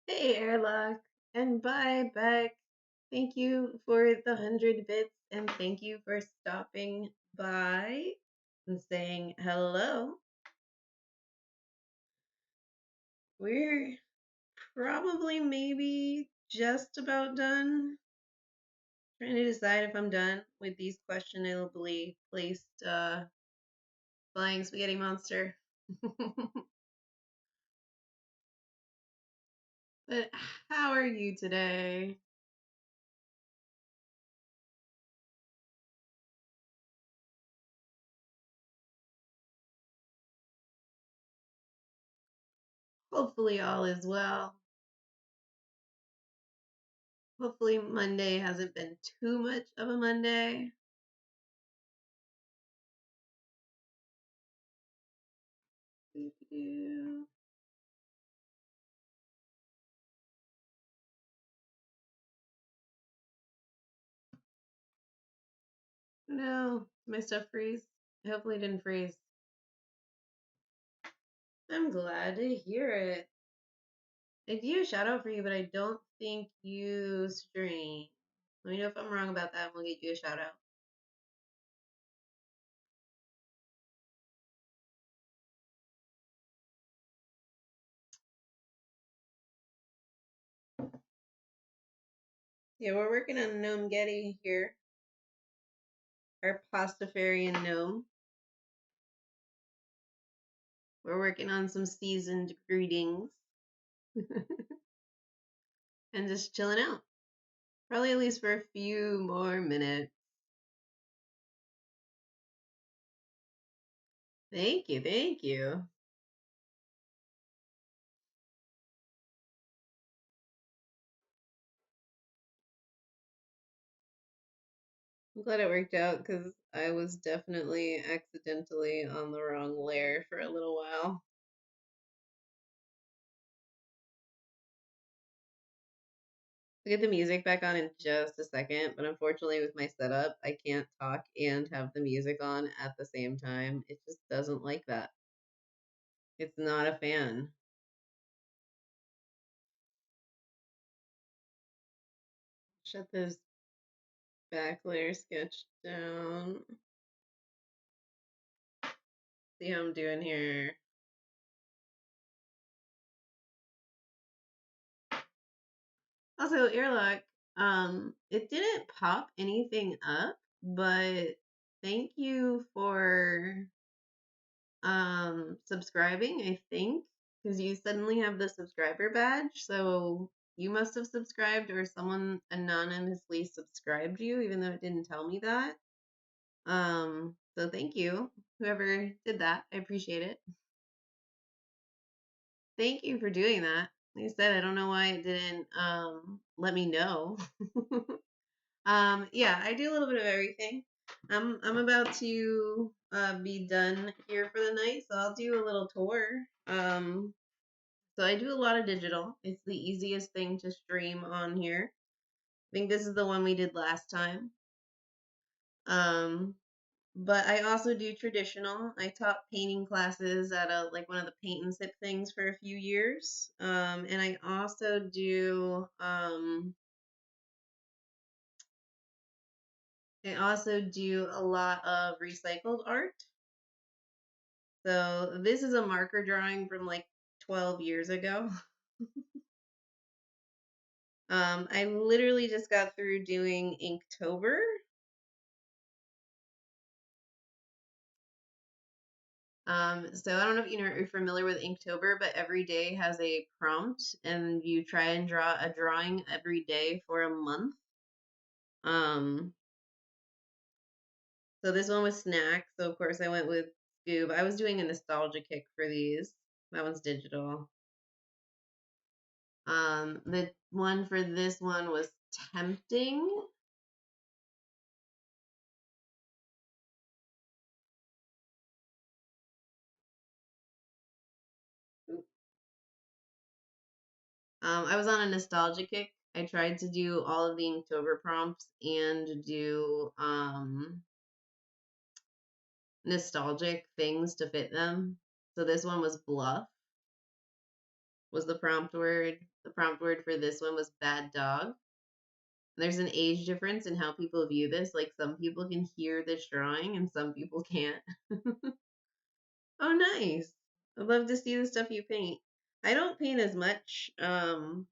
Hey, Airlock, and bye, Beck. Thank you for the 100 bits, and thank you for stopping by and saying hello. We're probably maybe just about done. Trying to decide if I'm done with these questionably placed flying spaghetti monster. But how are you today? Hopefully all is well. Hopefully Monday hasn't been too much of a Monday. No, my stuff freeze. Hopefully it didn't freeze. I'm glad to hear it. I do a shout out for you, but I don't think you stream. Let me know if I'm wrong about that and we'll get you a shout out. Yeah, we're working on Gnomegetti here. Our pastafarian gnome. We're working on some seasoned greetings. And just chilling out. Probably at least for a few more minutes. Thank you, thank you. I'm glad it worked out because I was definitely accidentally on the wrong layer for a little while. I'll get the music back on in just a second, but unfortunately with my setup, I can't talk and have the music on at the same time. It just doesn't like that. It's not a fan. Shut this back layer sketch down. See how I'm doing here. Also, Airlock, it didn't pop anything up, but thank you for subscribing, I think, because you suddenly have the subscriber badge. So you must have subscribed, or someone anonymously subscribed you, even though it didn't tell me that. So thank you, whoever did that. I appreciate it. Thank you for doing that. Like I said, I don't know why it didn't let me know. Yeah, I do a little bit of everything. I'm about to be done here for the night, so I'll do a little tour. So I do a lot of digital. It's the easiest thing to stream on here. I think this is the one we did last time. Um, but I also do traditional. I taught painting classes at a like one of the paint and sip things for a few years. And I also do a lot of recycled art. So this is a marker drawing from like 12 years ago. I literally just got through doing Inktober. So I don't know if you're familiar with Inktober, but every day has a prompt, and you try and draw a drawing every day for a month. Um, so this one was snacks. So of course I went with Scoob. I was doing a nostalgia kick for these. That one's digital. The one for this one was tempting. I was on a nostalgia kick. I tried to do all of the Inktober prompts and do nostalgic things to fit them. So this one was bluff, was the prompt word. The prompt word for this one was bad dog. There's an age difference in how people view this. Like some people can hear this drawing and some people can't. Oh, nice. I'd love to see the stuff you paint. I don't paint as much. So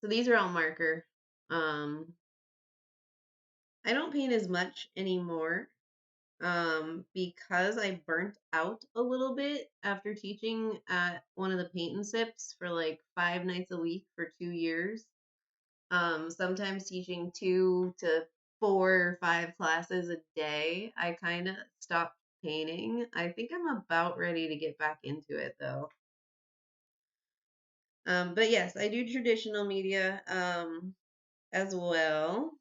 these are all marker. Um, I don't paint as much anymore because I burnt out a little bit after teaching at one of the paint and sips for like 5 nights a week for 2 years. Sometimes teaching 2 to 4 or 5 classes a day. I kind of stopped painting. I think I'm about ready to get back into it though. But yes, I do traditional media as well.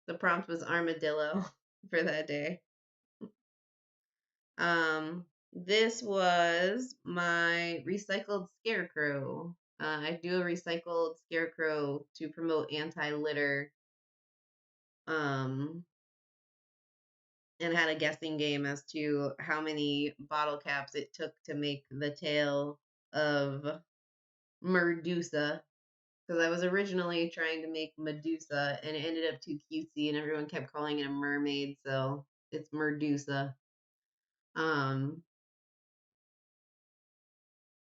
The prompt was armadillo for that day. This was my recycled scarecrow. I do a recycled scarecrow to promote anti-litter. Um, and had a guessing game as to how many bottle caps it took to make the tail of Medusa. Because I was originally trying to make Medusa, and it ended up too cutesy, and everyone kept calling it a mermaid, so it's Medusa. Um,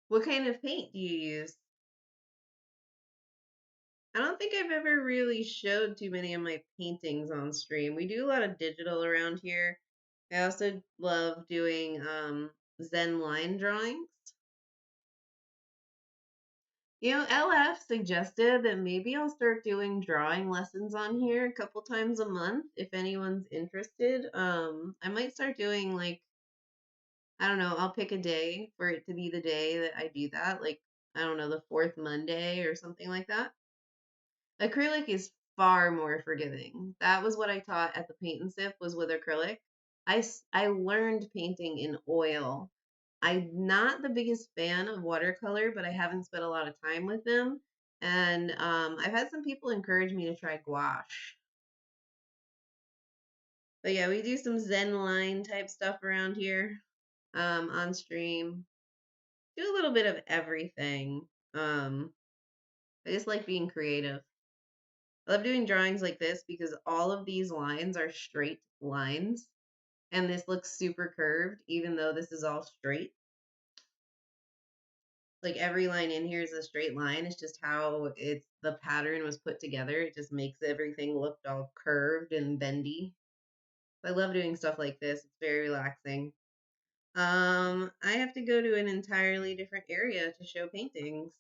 what kind of paint do you use? I don't think I've ever really showed too many of my paintings on stream. We do a lot of digital around here. I also love doing Zen line drawings. LF suggested that maybe I'll start doing drawing lessons on here a couple times a month if anyone's interested. I might start doing like, I don't know, I'll pick a day for it to be the day that I do that, like, I don't know, the fourth Monday or something like that. Acrylic is far more forgiving. That was what I taught at the paint and sip was with acrylic. I learned painting in oil. I'm not the biggest fan of watercolor, but I haven't spent a lot of time with them. And I've had some people encourage me to try gouache. But yeah, we do some Zen line type stuff around here on stream. Do a little bit of everything. I just like being creative. I love doing drawings like this because all of these lines are straight lines. And this looks super curved, even though this is all straight. Like every line in here is a straight line. It's just how it's the pattern was put together. It just makes everything look all curved and bendy. I love doing stuff like this. It's very relaxing. I have to go to an entirely different area to show paintings.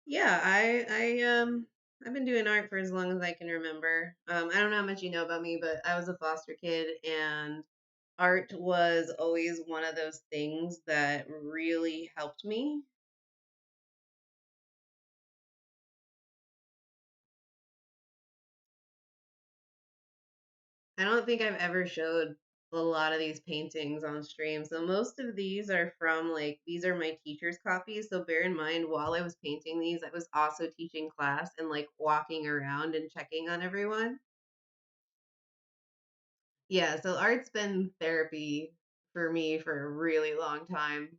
Yeah, I've been doing art for as long as I can remember. I don't know how much you know about me, but I was a foster kid and art was always one of those things that really helped me. I don't think I've ever showed a lot of these paintings on stream. So most of these are from like these are my teacher's copies. So bear in mind while I was painting these, I was also teaching class and like walking around and checking on everyone. Yeah, so art's been therapy for me for a really long time.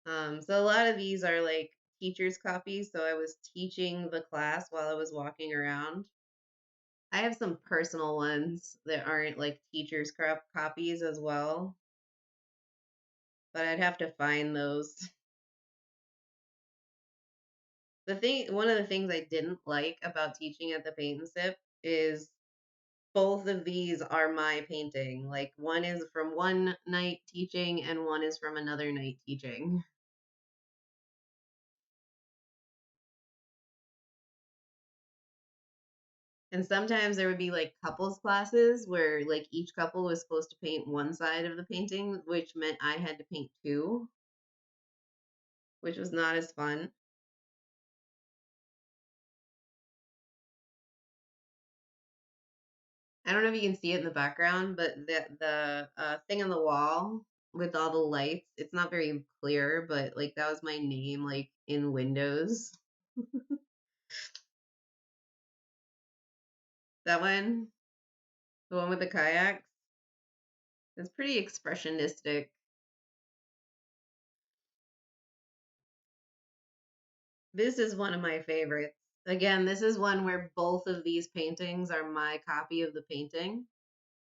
So a lot of these are like teacher's copies. So I was teaching the class while I was walking around. I have some personal ones that aren't like teacher's copies as well, but I'd have to find those. One of the things I didn't like about teaching at the paint and sip is both of these are my painting. Like one is from one night teaching and one is from another night teaching. And sometimes there would be like couples classes where like each couple was supposed to paint one side of the painting, which meant I had to paint two, which was not as fun. I don't know if you can see it in the background, but the thing on the wall with all the lights, it's not very clear, but like that was my name like in Windows. That one, the one with the kayaks, it's pretty expressionistic. This is one of my favorites. Again, this is one where both of these paintings are my copy of the painting.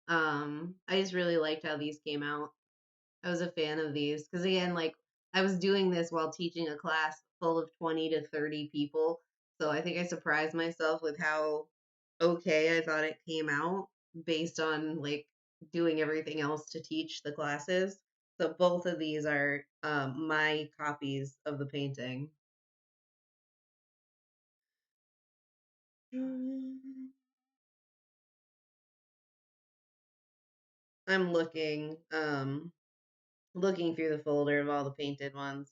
I just really liked how these came out. I was a fan of these because again, like I was doing this while teaching a class full of 20 to 30 people. So I think I surprised myself with how okay I thought it came out based on like doing everything else to teach the classes. So both of these are my copies of the painting. I'm looking through the folder of all the painted ones.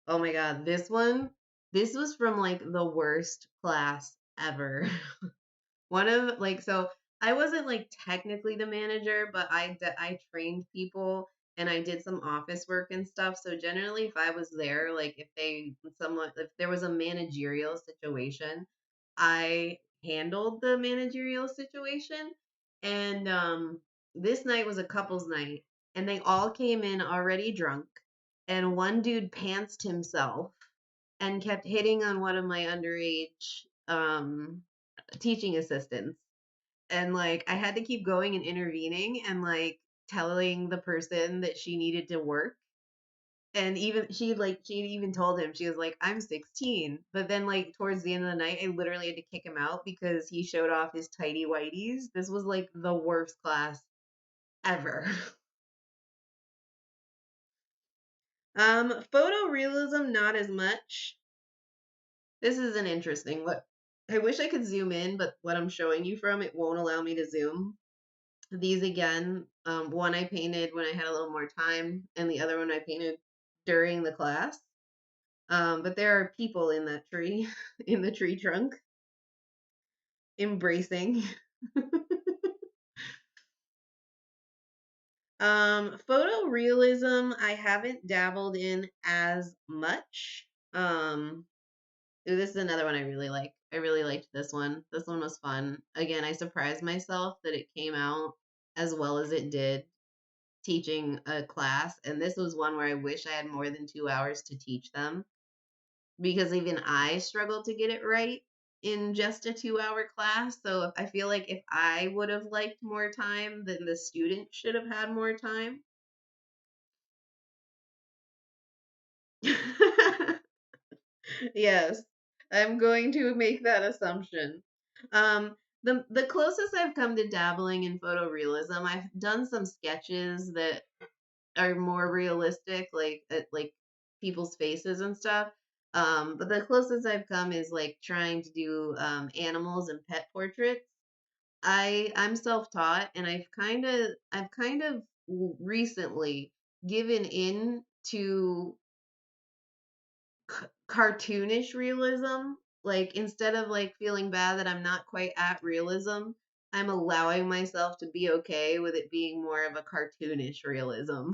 Oh my God, this was from like the worst class ever. One of like so I wasn't like technically the manager, but I trained people and I did some office work and stuff. So generally, if I was there, like if there was a managerial situation, I handled the managerial situation. And this night was a couples night, and they all came in already drunk, and one dude pantsed himself and kept hitting on one of my underage teaching assistants. And like I had to keep going and intervening and like telling the person that she needed to work. And even she even told him, she was like, I'm 16. But then like towards the end of the night, I literally had to kick him out because he showed off his tidy whities. This was like the worst class ever. Photorealism, not as much. This is an interesting what I wish I could zoom in, but what I'm showing you from it won't allow me to zoom. These again, one I painted when I had a little more time, and the other one I painted during the class. But there are people in that tree, in the tree trunk, embracing. Photorealism, I haven't dabbled in as much. Ooh, this is another one I really like. I really liked this one. This one was fun. Again, I surprised myself that it came out as well as it did teaching a class. And this was one where I wish I had more than 2 hours to teach them because even I struggled to get it right. in just a 2-hour class. So I feel like if I would have liked more time, then the student should have had more time. Yes, I'm going to make that assumption. The closest I've come to dabbling in photorealism, I've done some sketches that are more realistic, like people's faces and stuff. But the closest I've come is like trying to do animals and pet portraits. I'm self-taught, and I've kind of recently given in to cartoonish realism. Like instead of like feeling bad that I'm not quite at realism, I'm allowing myself to be okay with it being more of a cartoonish realism.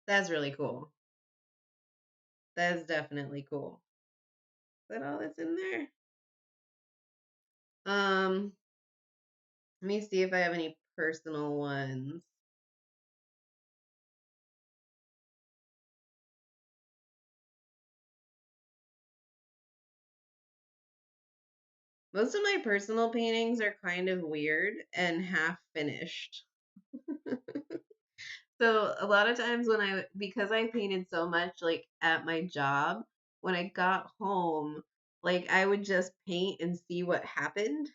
That's really cool. That is definitely cool. Is that all that's in there? Um, Let me see if I have any personal ones. Most of my personal paintings are kind of weird and half finished. So a lot of times because I painted so much like at my job, when I got home, like I would just paint and see what happened.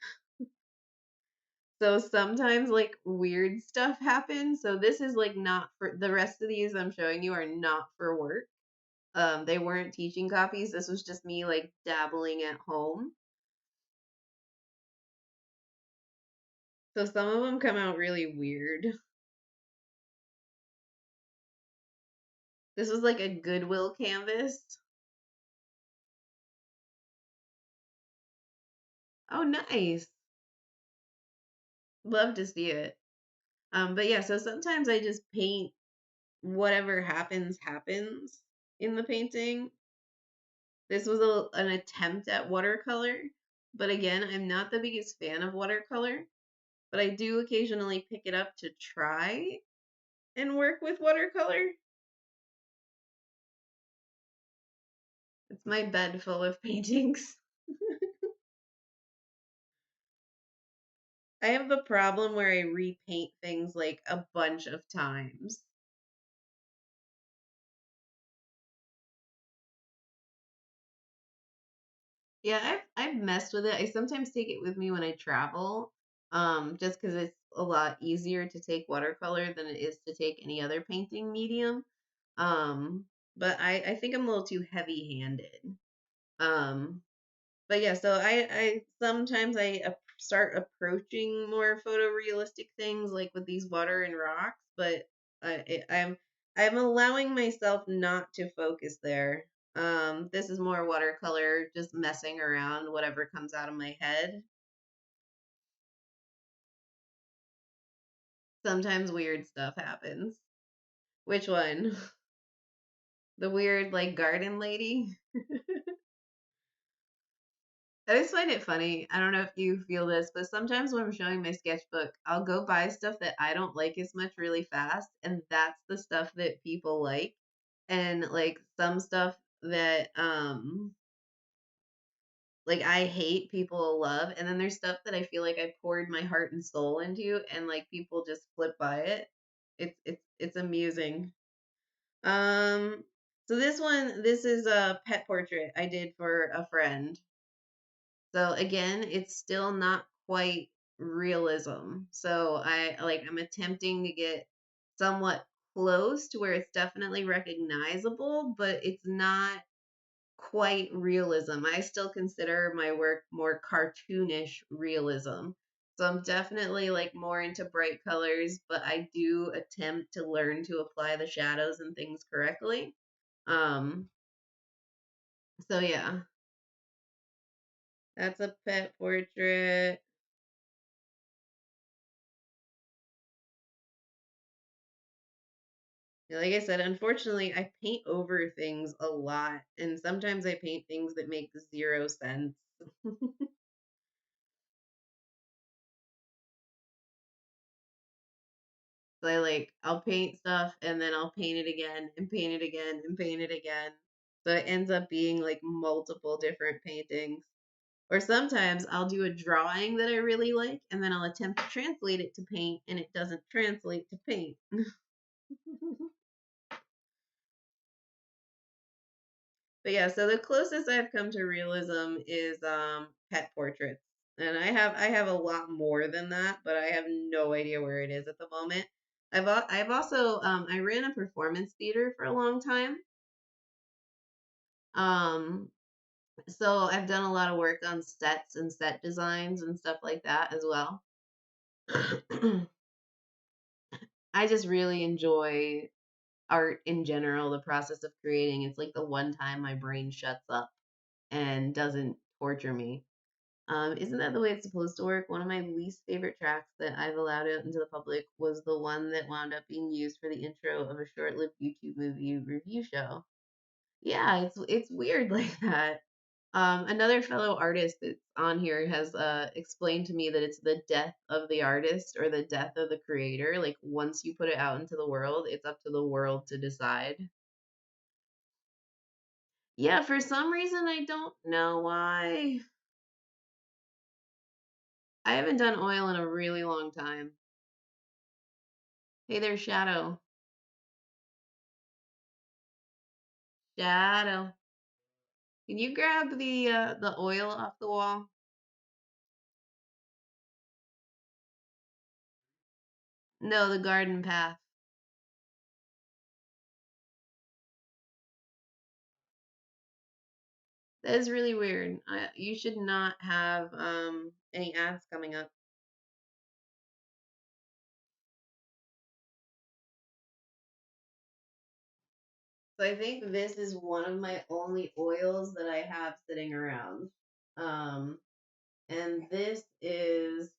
So sometimes like weird stuff happens. So this is like not for the rest of these I'm showing you are not for work. They weren't teaching copies. This was just me like dabbling at home. So some of them come out really weird. This was like a Goodwill canvas. Oh, nice. Love to see it. But yeah, so sometimes I just paint whatever happens in the painting. This was an attempt at watercolor, but again, I'm not the biggest fan of watercolor, but I do occasionally pick it up to try and work with watercolor. It's my bed full of paintings. I have the problem where I repaint things like a bunch of times. Yeah, I've messed with it. I sometimes take it with me when I travel, just because it's a lot easier to take watercolor than it is to take any other painting medium. Um, but I think I'm a little too heavy-handed. Um, but yeah, so I sometimes start approaching more photorealistic things like with these water and rocks, but I'm allowing myself not to focus there. This is more watercolor, just messing around, whatever comes out of my head. Sometimes weird stuff happens. Which one? The weird like garden lady? I always find it funny. I don't know if you feel this, but sometimes when I'm showing my sketchbook, I'll go buy stuff that I don't like as much really fast, and that's the stuff that people like. And like some stuff that like I hate, people love, and then there's stuff that I feel like I poured my heart and soul into, and like people just flip by it. It's amusing. Um, so this is a pet portrait I did for a friend. So again, it's still not quite realism. So I'm attempting to get somewhat close to where it's definitely recognizable, but it's not quite realism. I still consider my work more cartoonish realism. So I'm definitely like more into bright colors, but I do attempt to learn to apply the shadows and things correctly. Um, so yeah, that's a pet portrait. Yeah, like I said, unfortunately, I paint over things a lot, and sometimes I paint things that make zero sense. So I'll paint stuff and then I'll paint it again and paint it again and paint it again. So it ends up being like multiple different paintings. Or sometimes I'll do a drawing that I really like and then I'll attempt to translate it to paint and it doesn't translate to paint. But yeah, so the closest I've come to realism is pet portraits. And I have a lot more than that, but I have no idea where it is at the moment. I've also I ran a performance theater for a long time. Um so I've done a lot of work on sets and set designs and stuff like that as well. I just really enjoy art in general, the process of creating. It's like the one time my brain shuts up and doesn't torture me. Isn't that the way it's supposed to work? One of my least favorite tracks that I've allowed out into the public was the one that wound up being used for the intro of a short-lived YouTube movie review show. Yeah, it's weird like that. Another fellow artist that's on here has explained to me that it's the death of the artist or the death of the creator. Like once you put it out into the world, it's up to the world to decide. Yeah, for some reason I don't know why. I haven't done oil in a really long time. Hey there, Shadow. Shadow. Can you grab the oil off the wall? No, the garden path. That is really weird. You should not have any ads coming up. So I think this is one of my only oils that I have sitting around. Um, and this is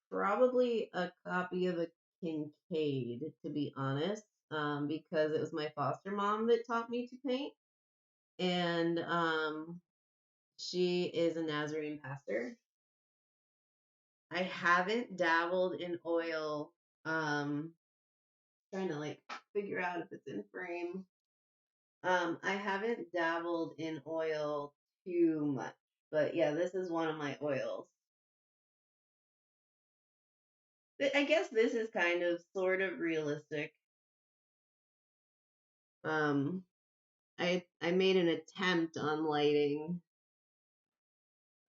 probably a copy of a Kincaid, to be honest, because it was my foster mom that taught me to paint. And she is a Nazarene pastor. I haven't dabbled in oil. Trying to like figure out if it's in frame. I haven't dabbled in oil too much, but yeah, this is one of my oils. I guess this is kind of sort of realistic. Um, I made an attempt on lighting.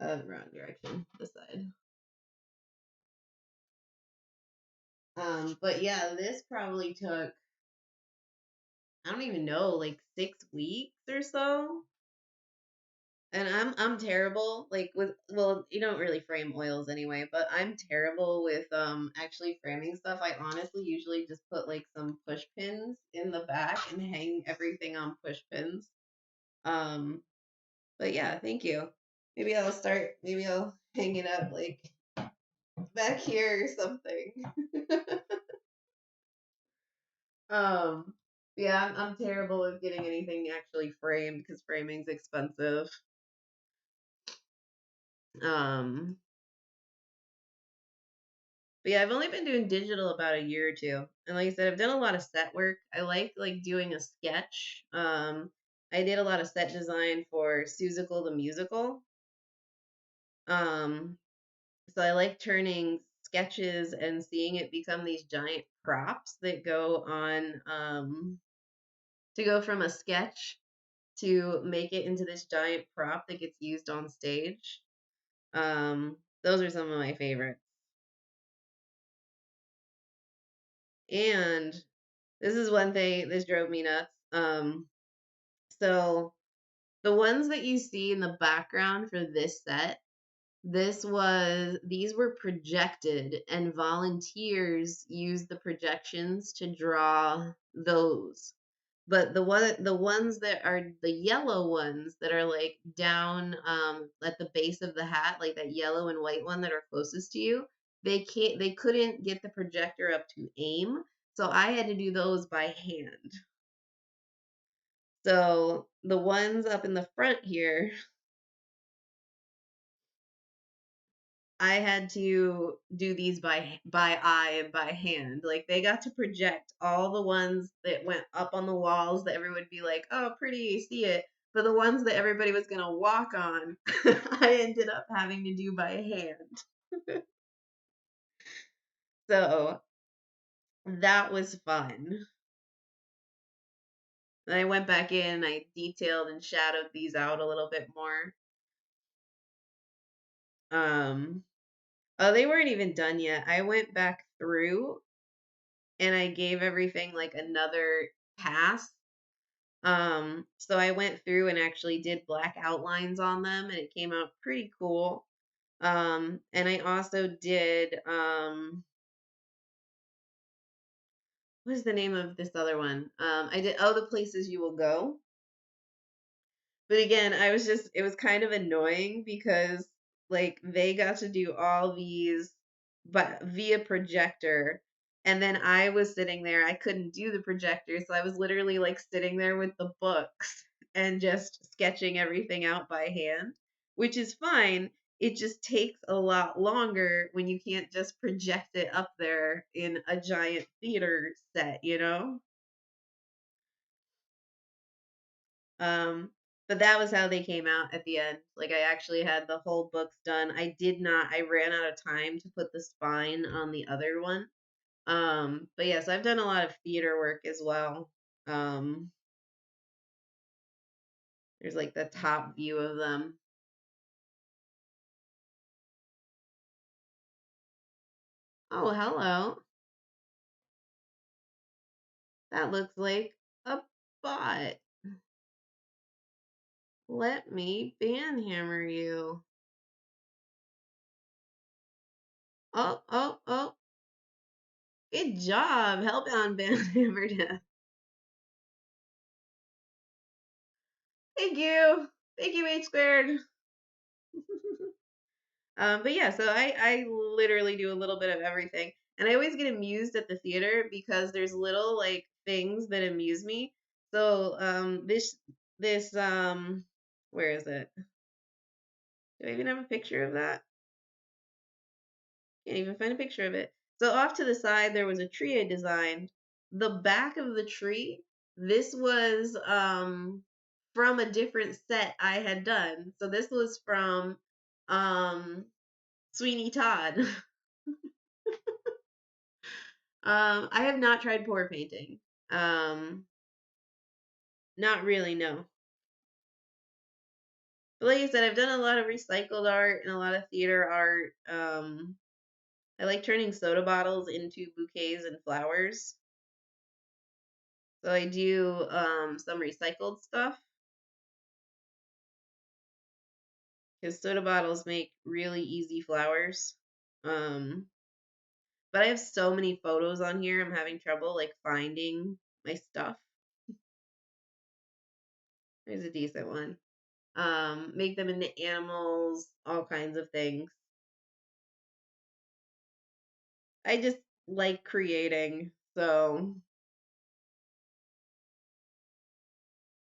Wrong direction. This side. But yeah, this probably took I don't even know, like 6 weeks or so. And I'm terrible like with well, you don't really frame oils anyway, but I'm terrible with actually framing stuff. I honestly usually just put like some push pins in the back and hang everything on push pins. Um but yeah, thank you. Maybe I'll hang it up like back here or something. um yeah, I'm terrible with getting anything actually framed because framing's expensive. Um But yeah, I've only been doing digital about a year or two. And like I said, I've done a lot of set work. I like doing a sketch. I did a lot of set design for Susical the musical. Um, so I like turning sketches and seeing it become these giant props that go on to go from a sketch to make it into this giant prop that gets used on stage. Those are some of my favorites. And this is one thing this drove me nuts. So the ones that you see in the background for this set, these were projected and volunteers used the projections to draw those. But the ones that are the yellow ones that are like down at the base of the hat, like that yellow and white one that are closest to you, they couldn't get the projector up to aim. So I had to do those by hand. So the ones up in the front here, I had to do these by eye and by hand. Like they got to project all the ones that went up on the walls that everyone would be like, "Oh, pretty, see it." But the ones that everybody was going to walk on, I ended up having to do by hand. So that was fun. Then I went back in and I detailed and shadowed these out a little bit more. Oh, they weren't even done yet. I went back through and I gave everything like another pass. So I went through and actually did black outlines on them and it came out pretty cool. And I also did what is the name of this other one? I did the places you will go. But again, it was kind of annoying because like they got to do all these but via projector. And then I was sitting there, I couldn't do the projector. So I was literally like sitting there with the books and just sketching everything out by hand, which is fine. It just takes a lot longer when you can't just project it up there in a giant theater set, you know? Um, but that was how they came out at the end. Like I actually had the whole books done. I ran out of time to put the spine on the other one. But yes, I've done a lot of theater work as well. Um, there's like the top view of them. Oh, hello. That looks like a bot. Let me banhammer you. Oh, oh, oh. Good job. Hellbound banhammered him. Thank you. Thank you, H squared. But yeah, so I literally do a little bit of everything. And I always get amused at the theater because there's little like things that amuse me. So this where is it? Do I even have a picture of that? Can't even find a picture of it. So off to the side there was a tree I designed. The back of the tree, this was from a different set I had done. So this was from um Sweeney Todd. I have not tried pour painting. Um, Not really, no. But like I said, I've done a lot of recycled art and a lot of theater art. I like turning soda bottles into bouquets and flowers. So I do some recycled stuff because soda bottles make really easy flowers. Um, but I have so many photos on here, I'm having trouble like finding my stuff. There's a decent one. Make them into animals, all kinds of things. I just like creating. So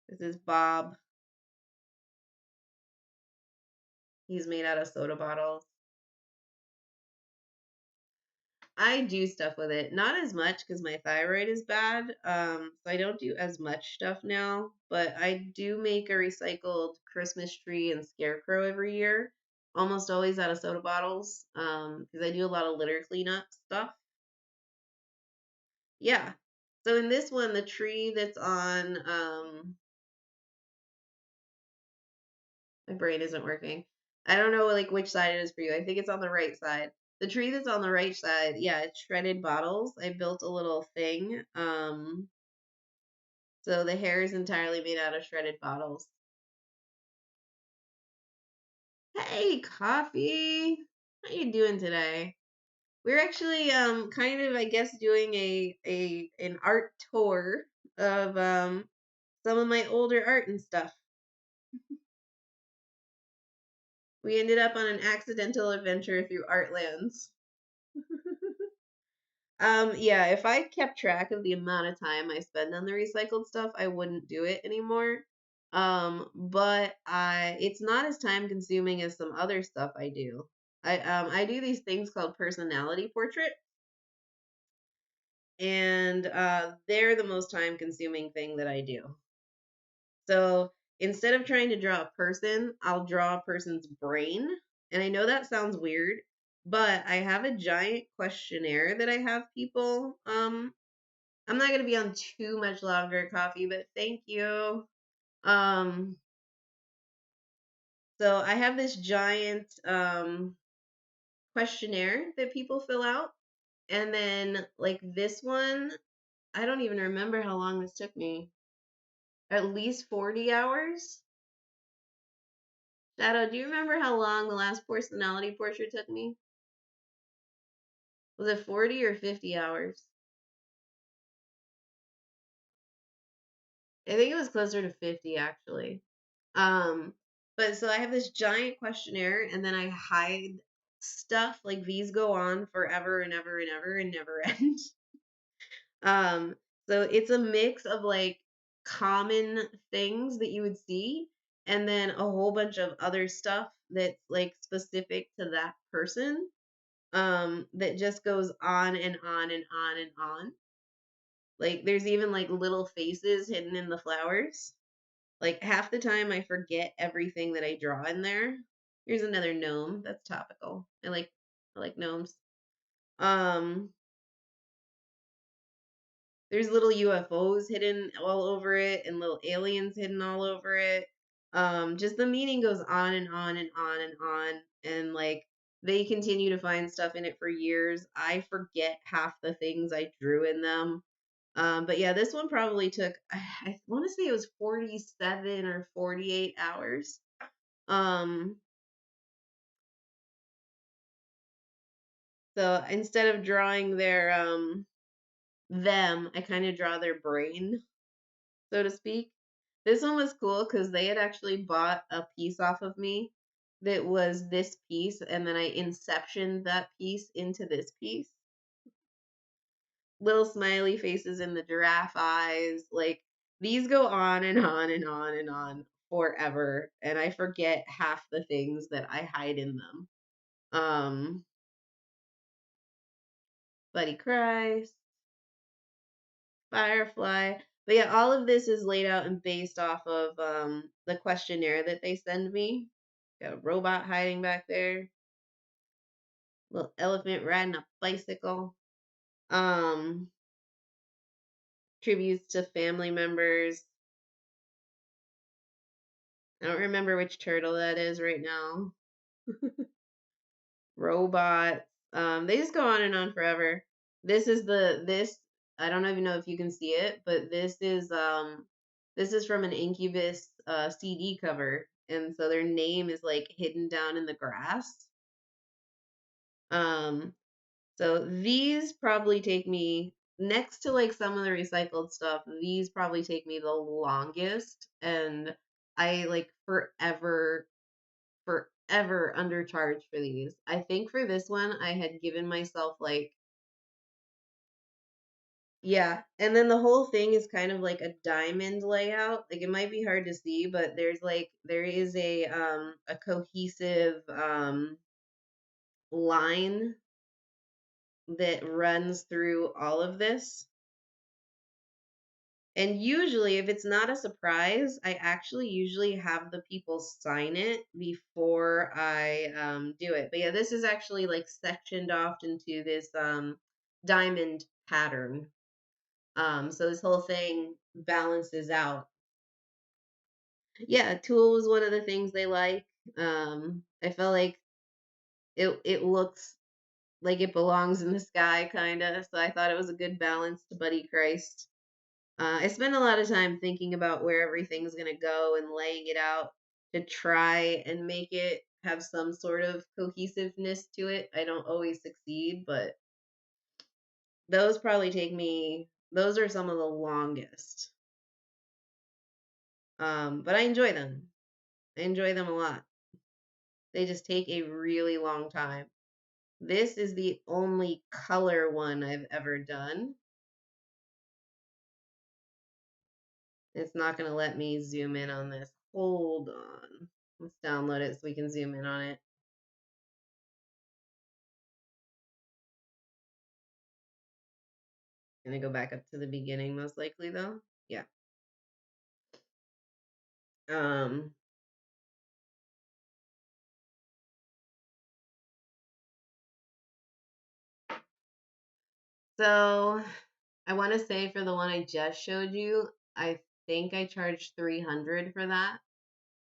this is Bob. He's made out of soda bottles. I do stuff with it. Not as much because my thyroid is bad. So I don't do as much stuff now. But I do make a recycled Christmas tree and scarecrow every year. Almost always out of soda bottles. Because I do a lot of litter cleanup stuff. Yeah. So in this one, the tree that's on my brain isn't working. I don't know like which side it is for you. I think it's on the right side. The tree that's on the right side, yeah, it's shredded bottles. I built a little thing. So the hair is entirely made out of shredded bottles. Hey, Coffee. How you doing today? We're actually kind of I guess doing a an art tour of some of my older art and stuff. We ended up on an accidental adventure through Artlands. Yeah, if I kept track of the amount of time I spend on the recycled stuff, I wouldn't do it anymore. But it's not as time consuming as some other stuff I do. I do these things called personality portrait, and they're the most time consuming thing that I do. So instead of trying to draw a person, I'll draw a person's brain. And I know that sounds weird, but I have a giant questionnaire that I have people. I'm not gonna be on too much longer, coffee, but thank you. Um, so I have this giant questionnaire that people fill out, and then like this one, I don't even remember how long this took me. At least 40 hours. Shadow, do you remember how long the last personality portrait took me? Was it 40 or 50 hours? I think it was closer to 50 actually. Um, but so I have this giant questionnaire and then I hide stuff like these go on forever and ever and ever and never end. Um, so it's a mix of like common things that you would see and then a whole bunch of other stuff that's like specific to that person. That just goes on and on and on and on. Like there's even like little faces hidden in the flowers. Like half the time I forget everything that I draw in there. Here's another gnome. That's topical. I like gnomes. Um there's little UFOs hidden all over it and little aliens hidden all over it. Just the meaning goes on and on and on and on. And like they continue to find stuff in it for years. I forget half the things I drew in them. But yeah, this one probably took, I want to say it was 47 or 48 hours. Um, so instead of drawing their them, I kind of draw their brain, so to speak. This one was cool because they had actually bought a piece off of me that was this piece, and then I inceptioned that piece into this piece. Little smiley faces in the giraffe eyes. Like these go on and on and on and on forever, and I forget half the things that I hide in them. Um, Buddy Christ, Firefly. But yeah, all of this is laid out and based off of the questionnaire that they send me. Got a robot hiding back there, little elephant riding a bicycle. Um, Tributes to family members. I don't remember which turtle that is right now. Robots. They just go on and on forever. This I don't even know if you can see it, but this is from an Incubus CD cover, and so their name is like hidden down in the grass. Um, so these probably take me next to like some of the recycled stuff. These probably take me the longest, and I like forever undercharged for these. I think for this one, I had given myself like, yeah. And then the whole thing is kind of like a diamond layout. Like it might be hard to see, but there is a cohesive line that runs through all of this. And usually, if it's not a surprise, I actually usually have the people sign it before I do it. But yeah, this is actually like sectioned off into this diamond pattern. So this whole thing balances out. Yeah, tulle was one of the things they like. I felt like it looks like it belongs in the sky, kind of. So I thought it was a good balance to Buddy Christ. I spend a lot of time thinking about where everything's going to go and laying it out to try and make it have some sort of cohesiveness to it. I don't always succeed, but those are some of the longest. But I enjoy them. I enjoy them a lot. They just take a really long time. This is the only color one I've ever done. It's not going to let me zoom in on this. Hold on. Let's download it so we can zoom in on it. Gonna go back up to the beginning most likely though. Yeah. Um, so I want to say for the one I just showed you, I think I charged 300 for that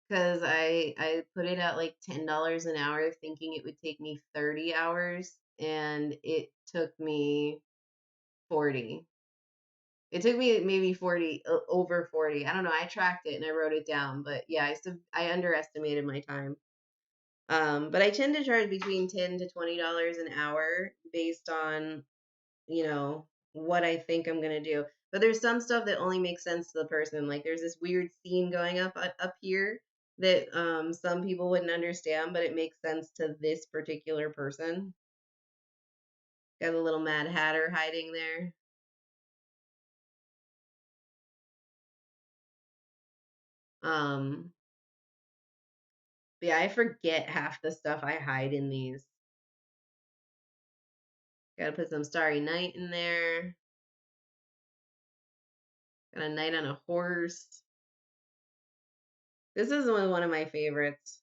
because I put it at like $10 an hour thinking it would take me 30 hours and it took me 40. It took me maybe 40 over 40. I don't know. I tracked it and I wrote it down, but yeah, I underestimated my time. But I tend to charge between $10 to $20 an hour based on, you know, what I think I'm gonna do. But there's some stuff that only makes sense to the person. Like there's this weird scene going up here that some people wouldn't understand, but it makes sense to this particular person. Got a little Mad Hatter hiding there. Um, but yeah, I forget half the stuff I hide in these. Gotta put some Starry Night in there. Got a knight on a horse. This is one of my favorites.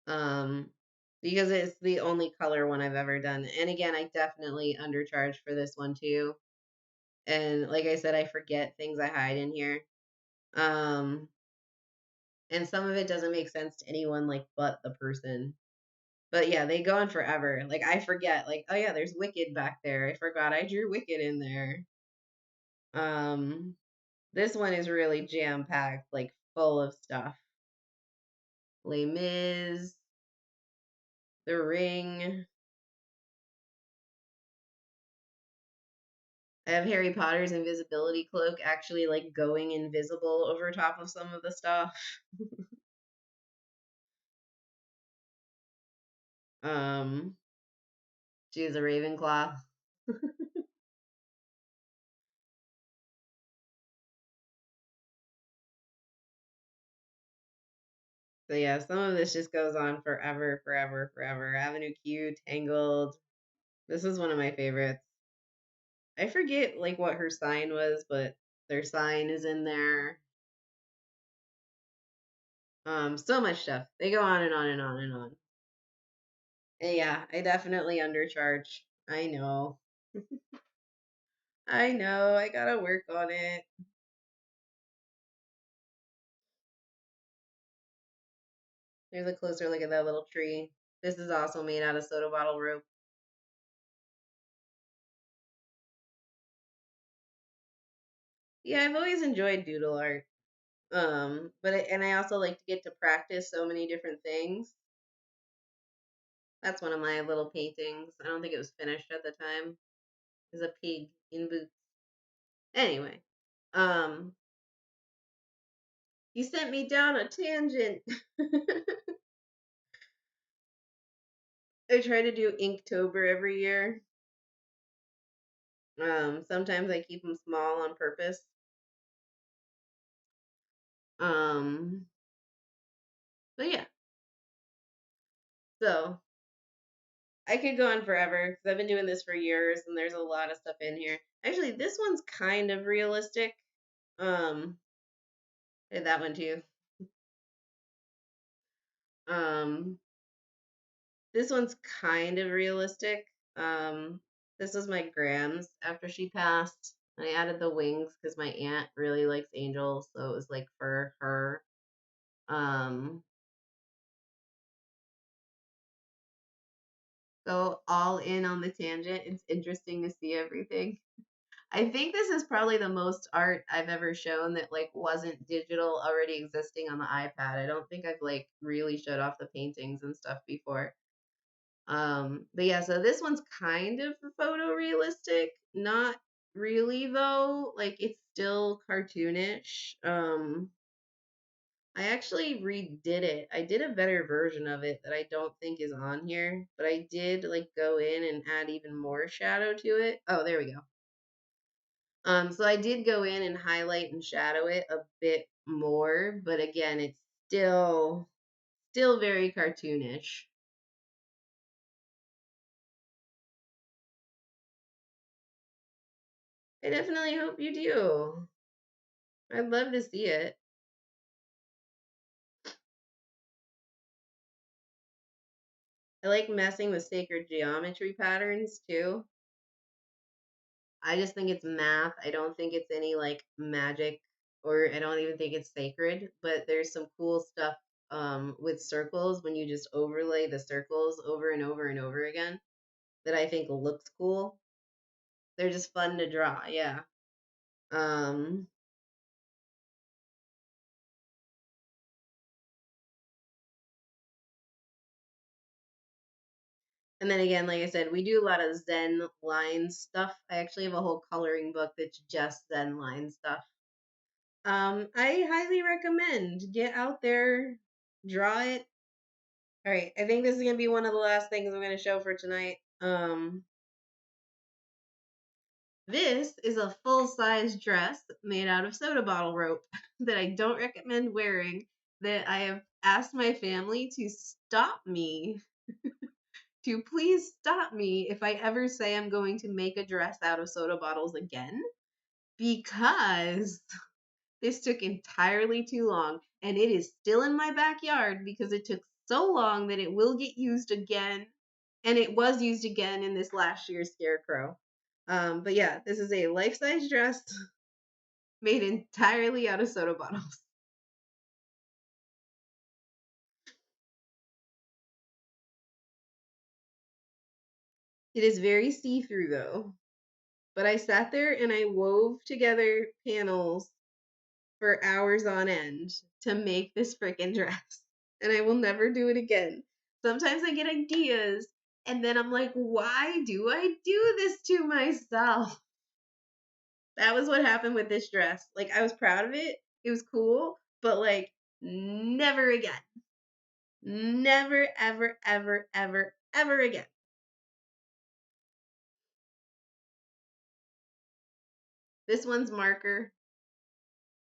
Um, because it's the only color one I've ever done. And again, I definitely undercharged for this one too. And like I said, I forget things I hide in here. Um, and some of it doesn't make sense to anyone like but the person. But yeah, they go on forever. Like I forget, like, oh yeah, there's Wicked back there. I forgot I drew Wicked in there. Um, this one is really jam packed, like full of stuff. Les Mis, The Ring. I have Harry Potter's invisibility cloak actually like going invisible over top of some of the stuff. Um, she's a Ravenclaw. So yeah, some of this just goes on forever, forever, forever. Avenue Q, Tangled. This is one of my favorites. I forget like what her sign was, but their sign is in there. So much stuff. They go on and on and on and on. And yeah, I definitely undercharge. I know. I know. I gotta work on it. Here's a closer look at that little tree. This is also made out of soda bottle rope. Yeah, I've always enjoyed doodle art. And I also like to get to practice so many different things. That's one of my little paintings. I don't think it was finished at the time. There's a pig in boots. Anyway, um, you sent me down a tangent. I try to do Inktober every year. Sometimes I keep them small on purpose. Um, but yeah, so I could go on forever because I've been doing this for years and there's a lot of stuff in here. Actually, this one's kind of realistic. Um, did that one too. Um, this one's kind of realistic. This was my grams after she passed. I added the wings because my aunt really likes angels, so it was like for her. Um, so all in on the tangent. It's interesting to see everything. I think this is probably the most art I've ever shown that like wasn't digital already existing on the iPad. I don't think I've like really showed off the paintings and stuff before. But yeah, so this one's kind of photorealistic, not really though. Like it's still cartoonish. I actually redid it. I did a better version of it that I don't think is on here, but I did like go in and add even more shadow to it. Oh, there we go. So I did go in and highlight and shadow it a bit more, but again, it's still very cartoonish. I definitely hope you do. I'd love to see it. I like messing with sacred geometry patterns too. I just think it's math. I don't think it's any like magic, or I don't even think it's sacred, but there's some cool stuff with circles when you just overlay the circles over and over and over again that I think looks cool. They're just fun to draw, yeah. Um and then again, like I said, we do a lot of Zen line stuff. I actually have a whole coloring book that's just Zen line stuff. I highly recommend get out there, draw it. All right, I think this is gonna be one of the last things I'm gonna show for tonight. This is a full-size dress made out of soda bottle rope that I don't recommend wearing. That I have asked my family to stop me, to please stop me if I ever say I'm going to make a dress out of soda bottles again, because this took entirely too long, and it is still in my backyard because it took so long that it will get used again, and it was used again in this last year's scarecrow. But yeah, this is a life-size dress made entirely out of soda bottles. It is very see-through though. But I sat there and I wove together panels for hours on end to make this freaking dress. And I will never do it again. Sometimes I get ideas and then I'm like, why do I do this to myself? That was what happened with this dress. Like, I was proud of it. It was cool, but like, never again. Never, ever, ever, ever, ever again. This one's marker.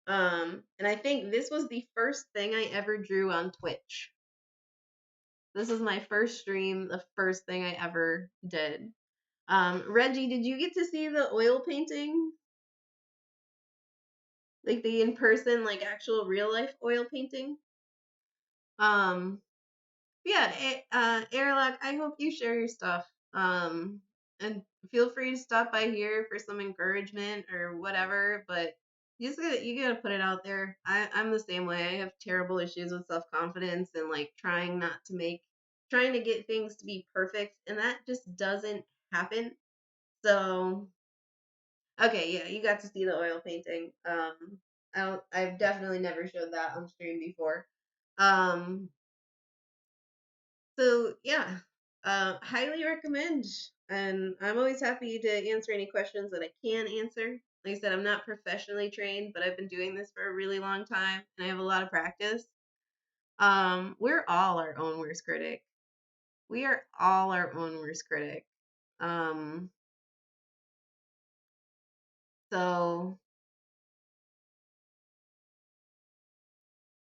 And I think this was the first thing I ever drew on Twitch. This is my first stream, the first thing I ever did. Reggie, did you get to see the oil painting? Like the in person, like actual real life oil painting? Um, yeah, Airlock, I hope you share your stuff. And feel free to stop by here for some encouragement or whatever, but you gotta put it out there. I'm the same way. I have terrible issues with self confidence and like trying to get things to be perfect, and that just doesn't happen. So okay, yeah, you got to see the oil painting. I've definitely never showed that on stream before. Um, so yeah, highly recommend. And I'm always happy to answer any questions that I can answer. Like I said, I'm not professionally trained, but I've been doing this for a really long time and I have a lot of practice. We're all our own worst critic. We are all our own worst critic. Um, so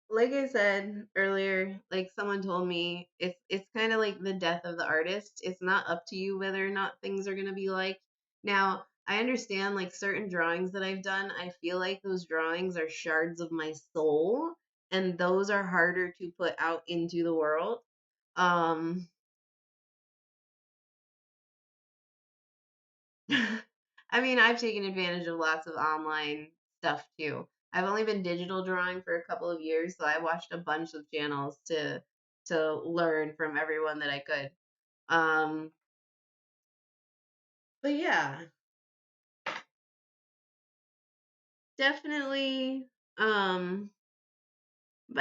like I said earlier, like someone told me, it's kind of like the death of the artist. It's not up to you whether or not things are gonna be like. Now, I understand like certain drawings that I've done, I feel like those drawings are shards of my soul, and those are harder to put out into the world. Um, I mean, I've taken advantage of lots of online stuff too. I've only been digital drawing for a couple of years, so I watched a bunch of channels to learn from everyone that I could. Um, but yeah, definitely. By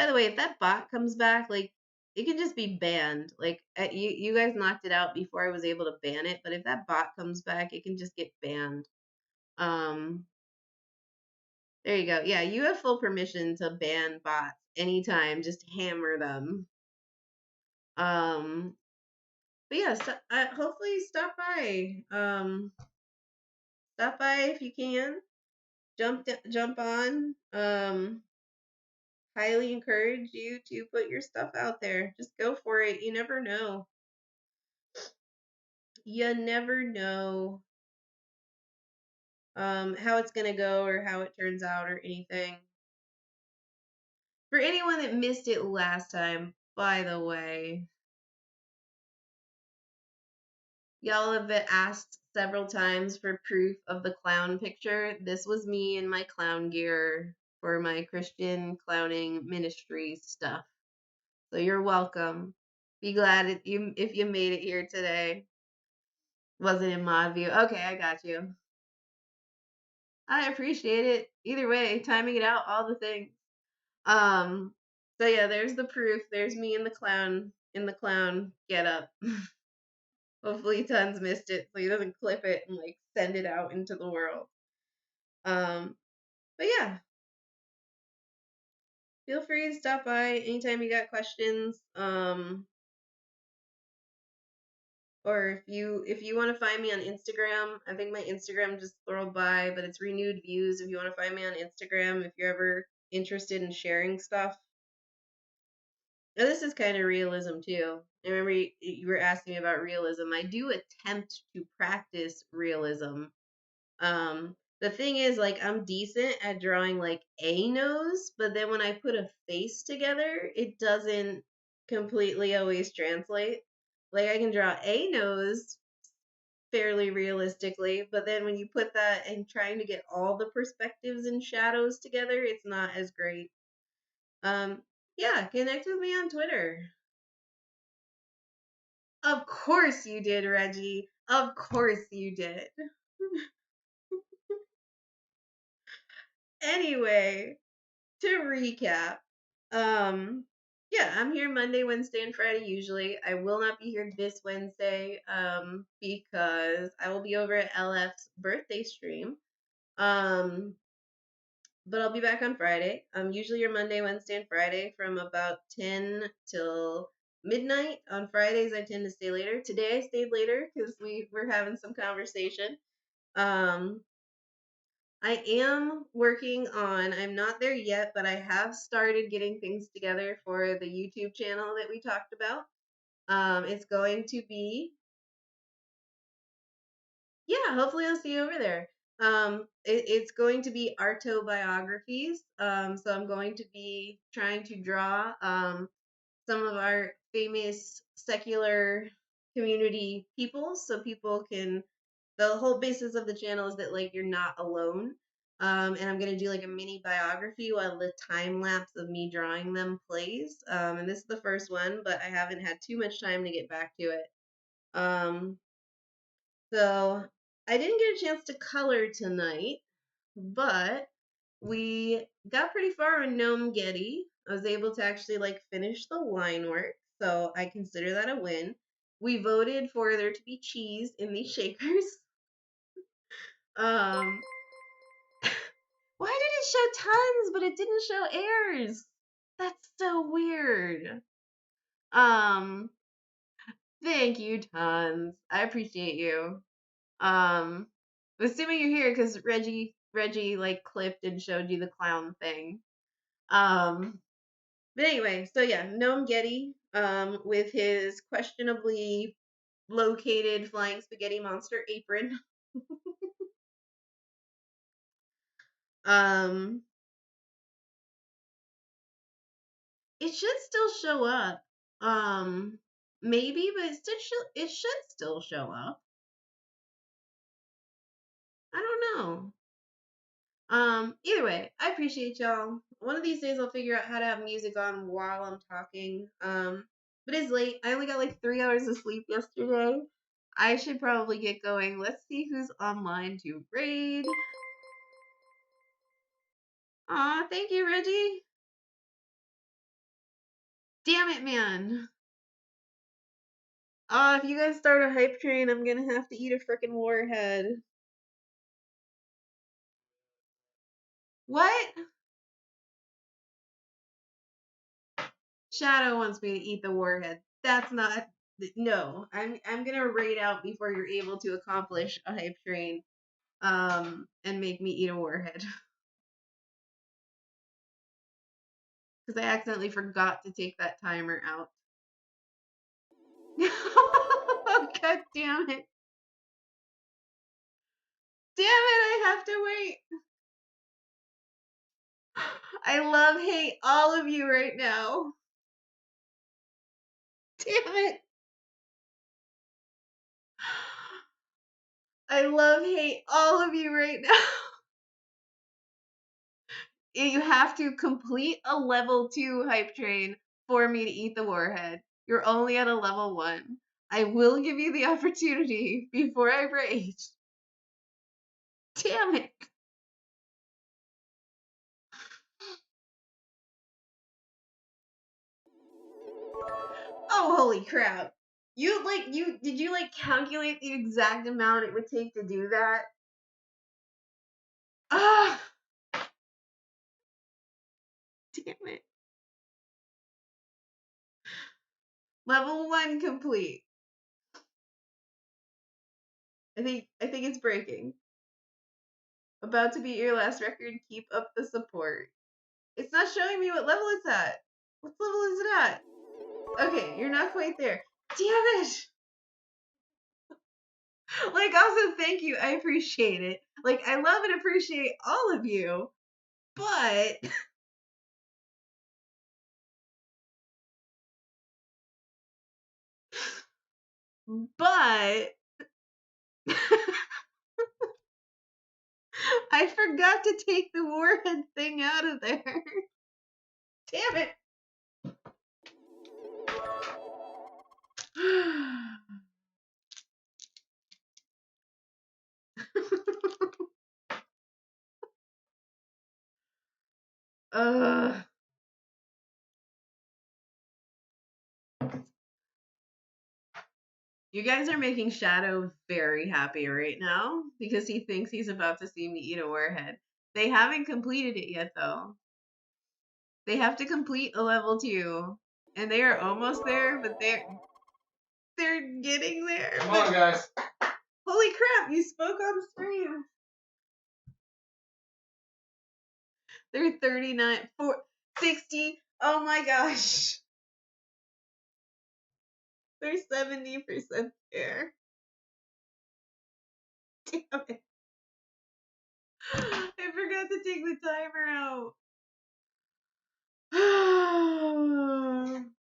the way, if that bot comes back, like it can just be banned. Like you guys knocked it out before I was able to ban it, but if that bot comes back, it can just get banned. Um, There you go. Yeah, you have full permission to ban bots anytime. Just hammer them. Um, but yeah, so, hopefully stop by if you can. Jump on. Highly encourage you to put your stuff out there. Just go for it. You never know. You never know how it's gonna go or how it turns out or anything. For anyone that missed it last time, by the way, Y'all have been asked several times for proof of the clown picture. This was me in my clown gear for my Christian clowning ministry stuff. So you're welcome. Be glad if you made it here today. Wasn't in mod view. Okay, I got you. I appreciate it. Either way, timing it out, all the things. Um, so yeah, there's the proof. There's me in the clown get up. Hopefully Tons missed it so he doesn't clip it and like send it out into the world. Um, but yeah, feel free to stop by anytime you got questions. Or if you want to find me on Instagram, I think my Instagram just scrolled by, but it's renewed views. If you want to find me on Instagram, if you're ever interested in sharing stuff. Now, this is kind of realism too. I remember you were asking me about realism. I do attempt to practice realism. The thing is, like, I'm decent at drawing like a nose, but then when I put a face together, it doesn't completely always translate. Like, I can draw a nose fairly realistically, but then when you put that and trying to get all the perspectives and shadows together, it's not as great. Um, yeah, connect with me on Twitter. Of course you did, Reggie. Of course you did. Anyway, to recap, um, yeah, I'm here Monday, Wednesday, and Friday usually. I will not be here this Wednesday, because I will be over at LF's birthday stream. Um, but I'll be back on Friday. Usually your Monday, Wednesday, and Friday from about 10 till midnight. On Fridays, I tend to stay later. Today I stayed later because we were having some conversation. Um, I am working on, I'm not there yet, but I have started getting things together for the YouTube channel that we talked about. It's going to be, yeah, hopefully I'll see you over there. It's going to be Arto biographies. So I'm going to be trying to draw some of our famous secular community people so people can, the whole basis of the channel is that like you're not alone. And I'm gonna do like a mini biography while the time lapse of me drawing them plays. And this is the first one, but I haven't had too much time to get back to it. So I didn't get a chance to color tonight, but we got pretty far in Gnomegetti. I was able to actually like finish the line work, so I consider that a win. We voted for there to be cheese in these shakers. Um, why did it show Tons but it didn't show Airs? That's so weird. Um, thank you, Tons. I appreciate you. I'm assuming you're here because Reggie like clipped and showed you the clown thing. But anyway, so yeah, Gnomegetti, with his questionably located flying spaghetti monster apron. um, it should still show up. Maybe, but it should still show up. I don't know. Either way, I appreciate y'all. One of these days I'll figure out how to have music on while I'm talking. But it's late. I only got like 3 hours of sleep yesterday. I should probably get going. Let's see who's online to raid. Aw, thank you, Reggie. Damn it, man. If you guys start a hype train, I'm gonna have to eat a frickin' warhead. What? Shadow wants me to eat the warhead. That's not. No, I'm gonna raid out before you're able to accomplish a hype train. And make me eat a warhead because I accidentally forgot to take that timer out. God damn it! Damn it! I have to wait. I love hate all of you right now. Damn it! I love hate all of you right now. You have to complete a level 2 hype train for me to eat the warhead. You're only at a level 1. I will give you the opportunity before I rage. Damn it. Oh, holy crap. Did you calculate the exact amount it would take to do that? Ah! Damn it. Level 1 complete. I think it's breaking. About to beat your last record. Keep up the support. It's not showing me what level it's at. What level is it at? Okay, you're not quite there. Damn it! Also, thank you. I appreciate it. I love and appreciate all of you. But I forgot to take the warhead thing out of there. Damn it. You guys are making Shadow very happy right now because he thinks he's about to see me eat a warhead. They haven't completed it yet, though. They have to complete a level 2, and they are almost there, but they're getting there. Come on, guys. Holy crap, you spoke on stream. They're 39, 60. Oh my gosh. They're 70% there. Damn it. I forgot to take the timer out.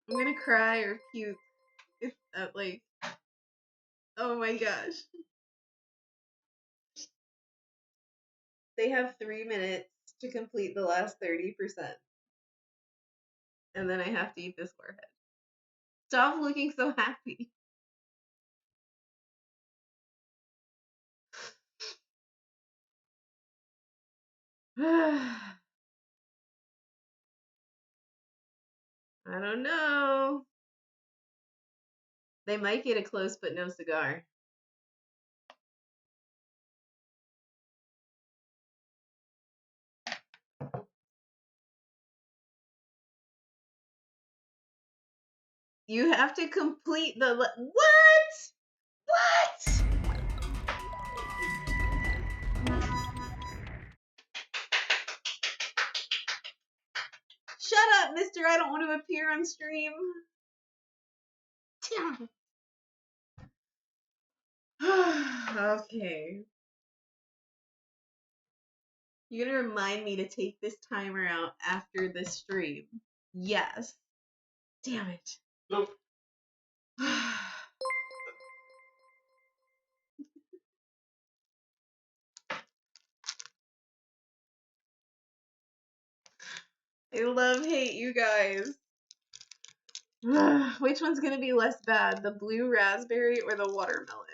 I'm gonna cry or puke. If that, oh my gosh. They have 3 minutes to complete the last 30%. And then I have to eat this warhead. Stop looking so happy. I don't know. They might get a close but no cigar. You have to complete the what? What? Shut up, mister. I don't want to appear on stream. Damn. Okay. You're gonna remind me to take this timer out after the stream. Yes. Damn it. Nope. I love hate you guys. Which one's gonna be less bad, the blue raspberry or the watermelon?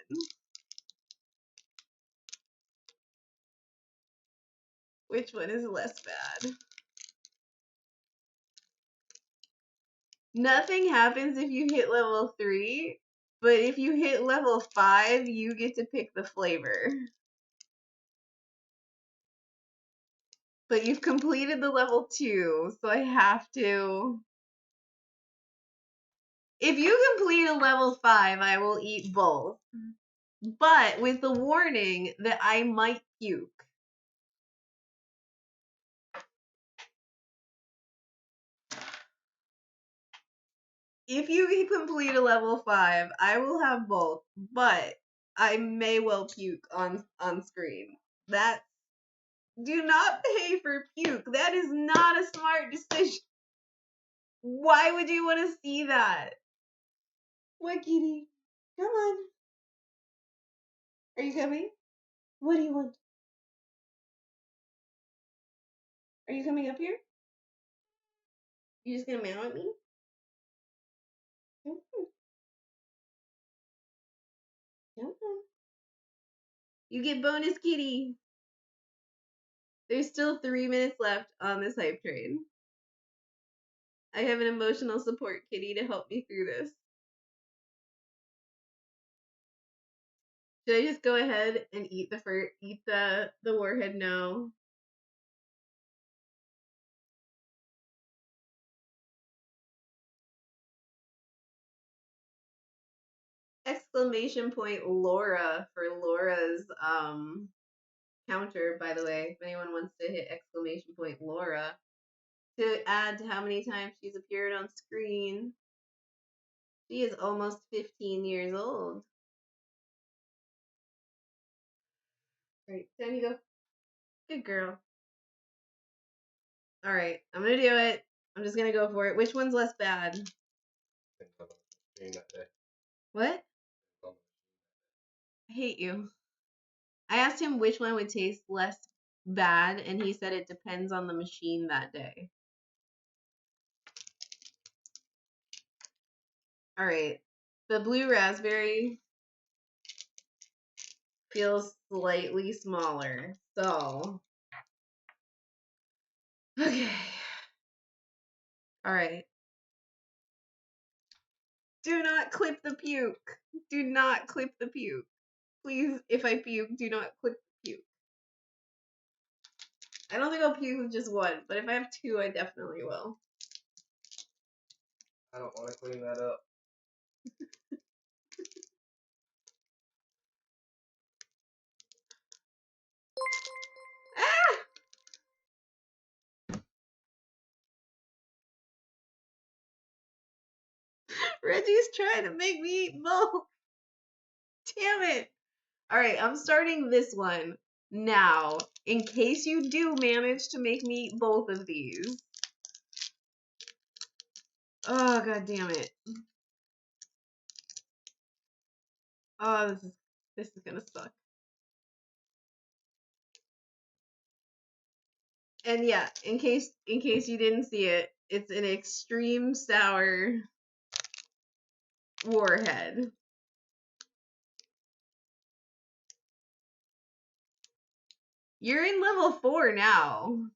Which one is less bad? Nothing happens if you hit level 3, but if you hit level 5, you get to pick the flavor. But you've completed the level 2, so I have to... If you complete a level 5, I will eat both. But with the warning that I might puke. If you complete a level 5, I will have both, but I may well puke on screen. That do not pay for puke. That is not a smart decision. Why would you want to see that? What, kitty? Come on. Are you coming? What do you want? Are you coming up here? You just gonna meow at me? Come on. Come on. You get bonus kitty. There's still 3 minutes left on this hype train. I have an emotional support kitty to help me through this. Should I just go ahead and eat the warhead? No. Exclamation point Laura for Laura's counter, by the way. If anyone wants to hit exclamation point Laura to add to how many times she's appeared on screen. She is almost 15 years old. Alright, time to go. Good girl. Alright, I'm gonna do it. I'm just gonna go for it. Which one's less bad? What? I hate you. I asked him which one would taste less bad, and he said it depends on the machine that day. Alright. The blue raspberry feels slightly smaller. So. Okay. Alright. Do not clip the puke. Do not clip the puke. Please, if I puke, do not clip the puke. I don't think I'll puke with just one, but if I have two, I definitely will. I don't want to clean that up. Ah! Reggie's trying to make me eat both. Damn it. Alright, I'm starting this one now, in case you do manage to make me eat both of these. Oh, god damn it. Oh, this is gonna suck. And yeah, in case you didn't see it, it's an extreme sour warhead. You're in level 4 now.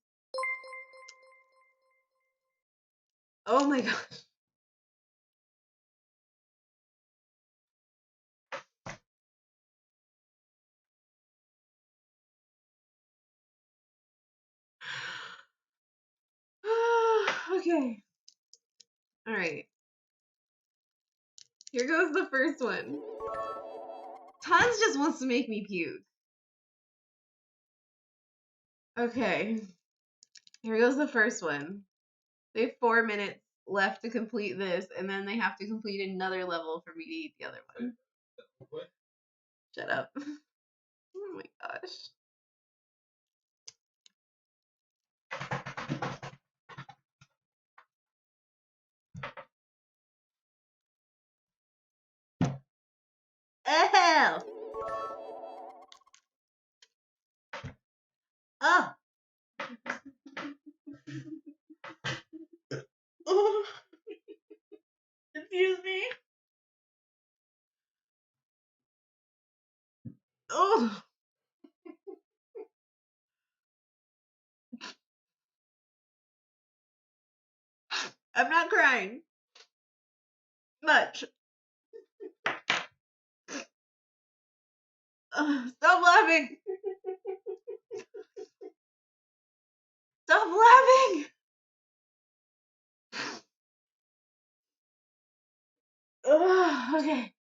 Oh my gosh. Okay. Alright. Here goes the first one. Tons just wants to make me puke. Okay. Here goes the first one. They have 4 minutes left to complete this, and then they have to complete another level for me to eat the other one. What? Shut up. Oh my gosh. Oh! Oh! Oh! Excuse me? Oh! I'm not crying. Much. Stop laughing! Stop laughing! Okay.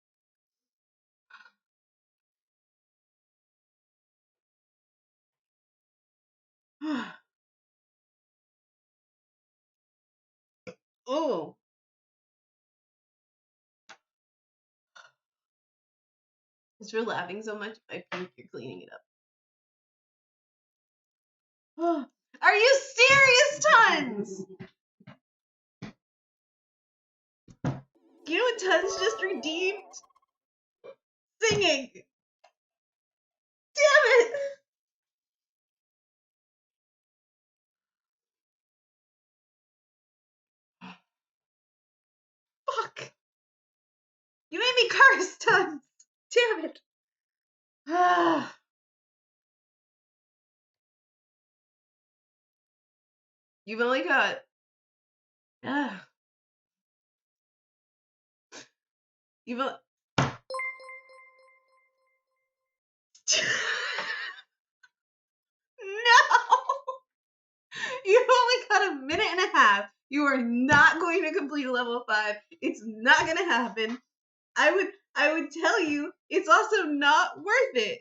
Oh. Because you're laughing so much, I think you're cleaning it up. Are you serious, Tons? You know what Tons just redeemed? Singing. Damn it! Fuck! You made me curse, Tons! Damn it! You've only got... You've only... No! You've only got a minute and a half. You are not going to complete level 5. It's not gonna happen. I would tell you it's also not worth it.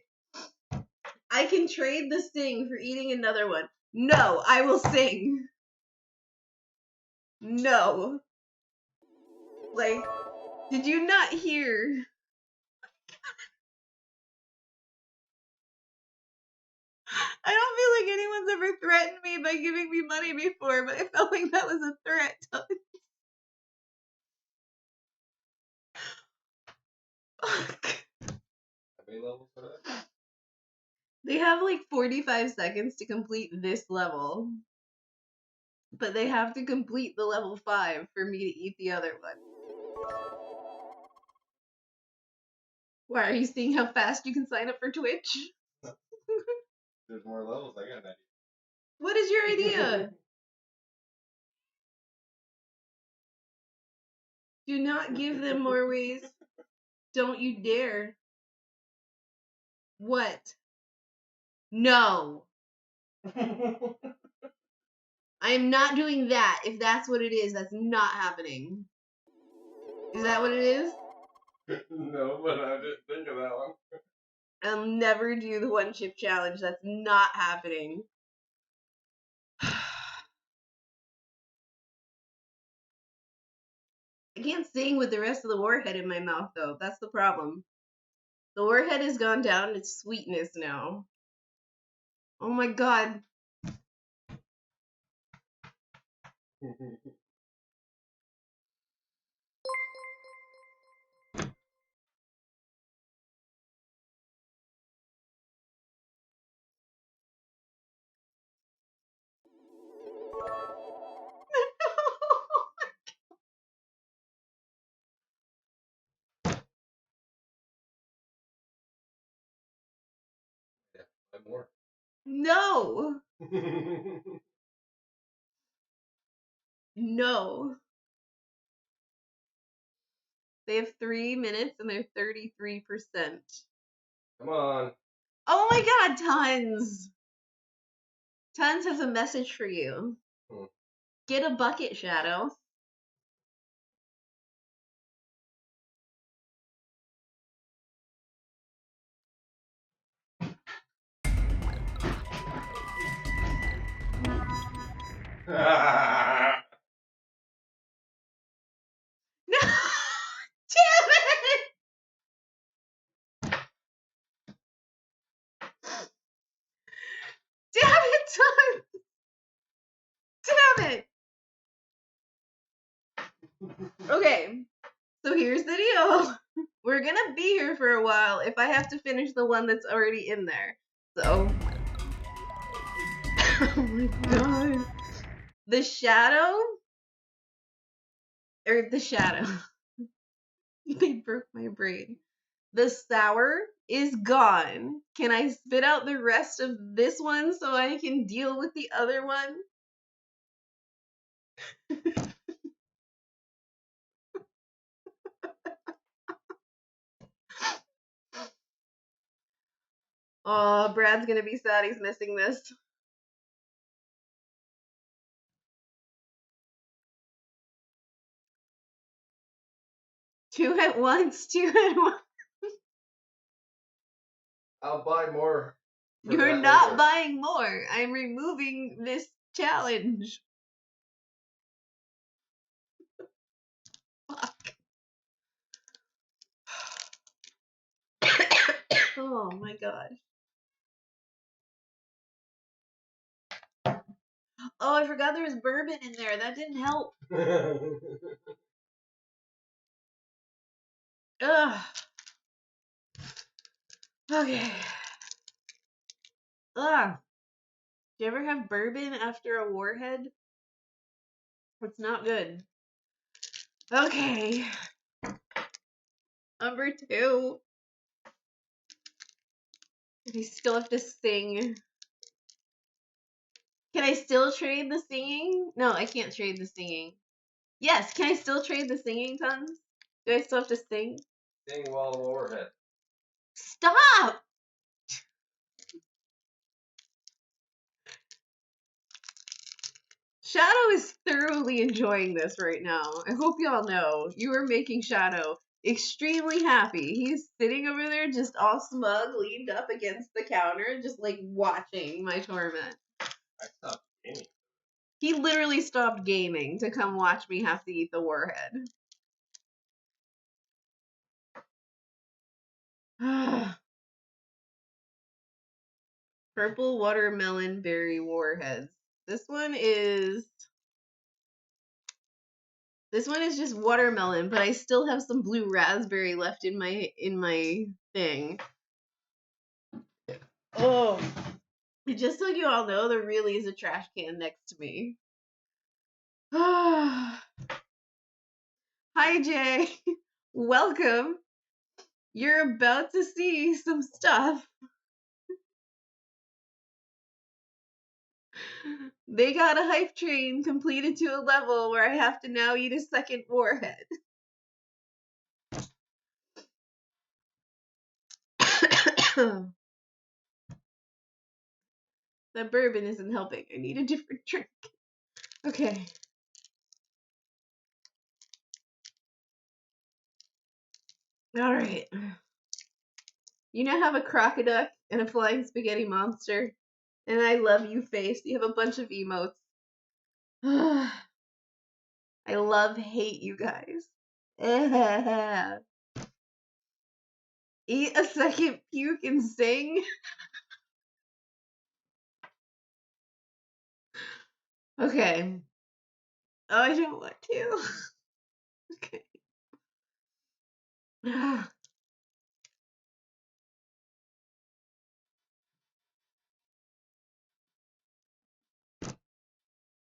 I can trade the sting for eating another one. No, I will sing. No. Like, did you not hear? I don't feel like anyone's ever threatened me by giving me money before, but I felt like that was a threat. Fuck. How many levels are that? They have like 45 seconds to complete this level. But they have to complete the level 5 for me to eat the other one. Why, are you seeing how fast you can sign up for Twitch? There's more levels. I got an idea. What is your idea? Do not give them more ways. Don't you dare. What? No. I am not doing that. If that's what it is, that's not happening. Is that what it is? No, but I didn't think of that one. I'll never do the one chip challenge. That's not happening. I can't sing with the rest of the warhead in my mouth, though. That's the problem. The warhead has gone down its sweetness now. Oh my god. Yeah, 5 more. No. No. They have 3 minutes and they're 33%. Come on. Oh my god, Tons! Tons has a message for you. Get a bucket, Shadow. No! Damn it! Damn it, Tons! Damn it! Okay, so here's the deal. We're gonna be here for a while if I have to finish the one that's already in there. So... Oh my god. The shadow... Or the shadow. They broke my brain. The sour is gone. Can I spit out the rest of this one so I can deal with the other one? Oh, Brad's gonna be sad he's missing this. Two at once, two at once. I'll buy more. You're not buying more. I'm removing this challenge. Fuck. Oh my god. Oh, I forgot there was bourbon in there. That didn't help. Ugh. Okay. Ugh. Do you ever have bourbon after a warhead? It's not good. Okay. Number 2. I still have to sing. Can I still trade the singing? No, I can't trade the singing. Yes, can I still trade the singing, Tons? Do I still have to sing? Sing while the warhead. Stop! Shadow is thoroughly enjoying this right now. I hope y'all know. You are making Shadow extremely happy. He's sitting over there just all smug, leaned up against the counter, just like watching my torment. I stopped gaming. He literally stopped gaming to come watch me have to eat the warhead. Purple watermelon berry warheads. This one is just watermelon, but I still have some blue raspberry left in my thing. Oh, just so you all know, there really is a trash can next to me. Hi, Jay. Welcome. You're about to see some stuff. They got a hype train completed to a level where I have to now eat a second warhead. That bourbon isn't helping. I need a different drink. Okay. All right. You now have a crocoduck and a flying spaghetti monster. And I love you face. You have a bunch of emotes. I love hate you guys. Eat a second, puke, and sing. Okay. Oh, I don't want to. Okay.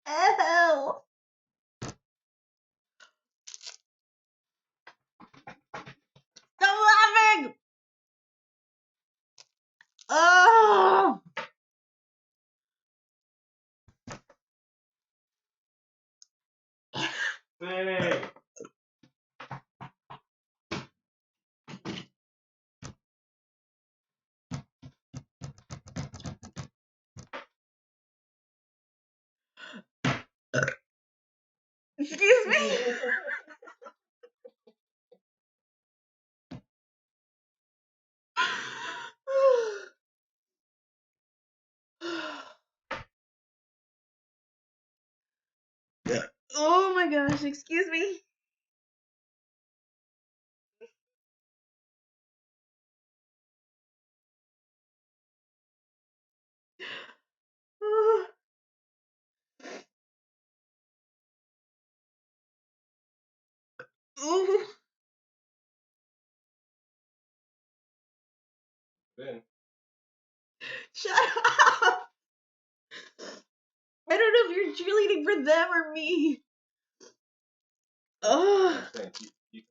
Ow! Stop laughing! Oh! Sing. Excuse me. Oh my gosh, excuse me. Ooh. Ben. Shut up! I don't know if you're cheerleading for them or me. Oh. I'm saying keep.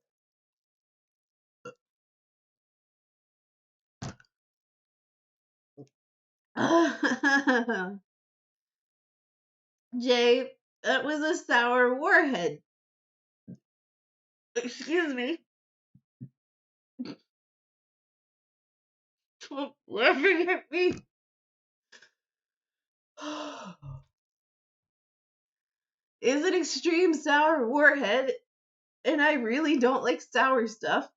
Jay, that was a sour warhead. Excuse me. Stop laughing at me. Is an extreme sour warhead, and I really don't like sour stuff.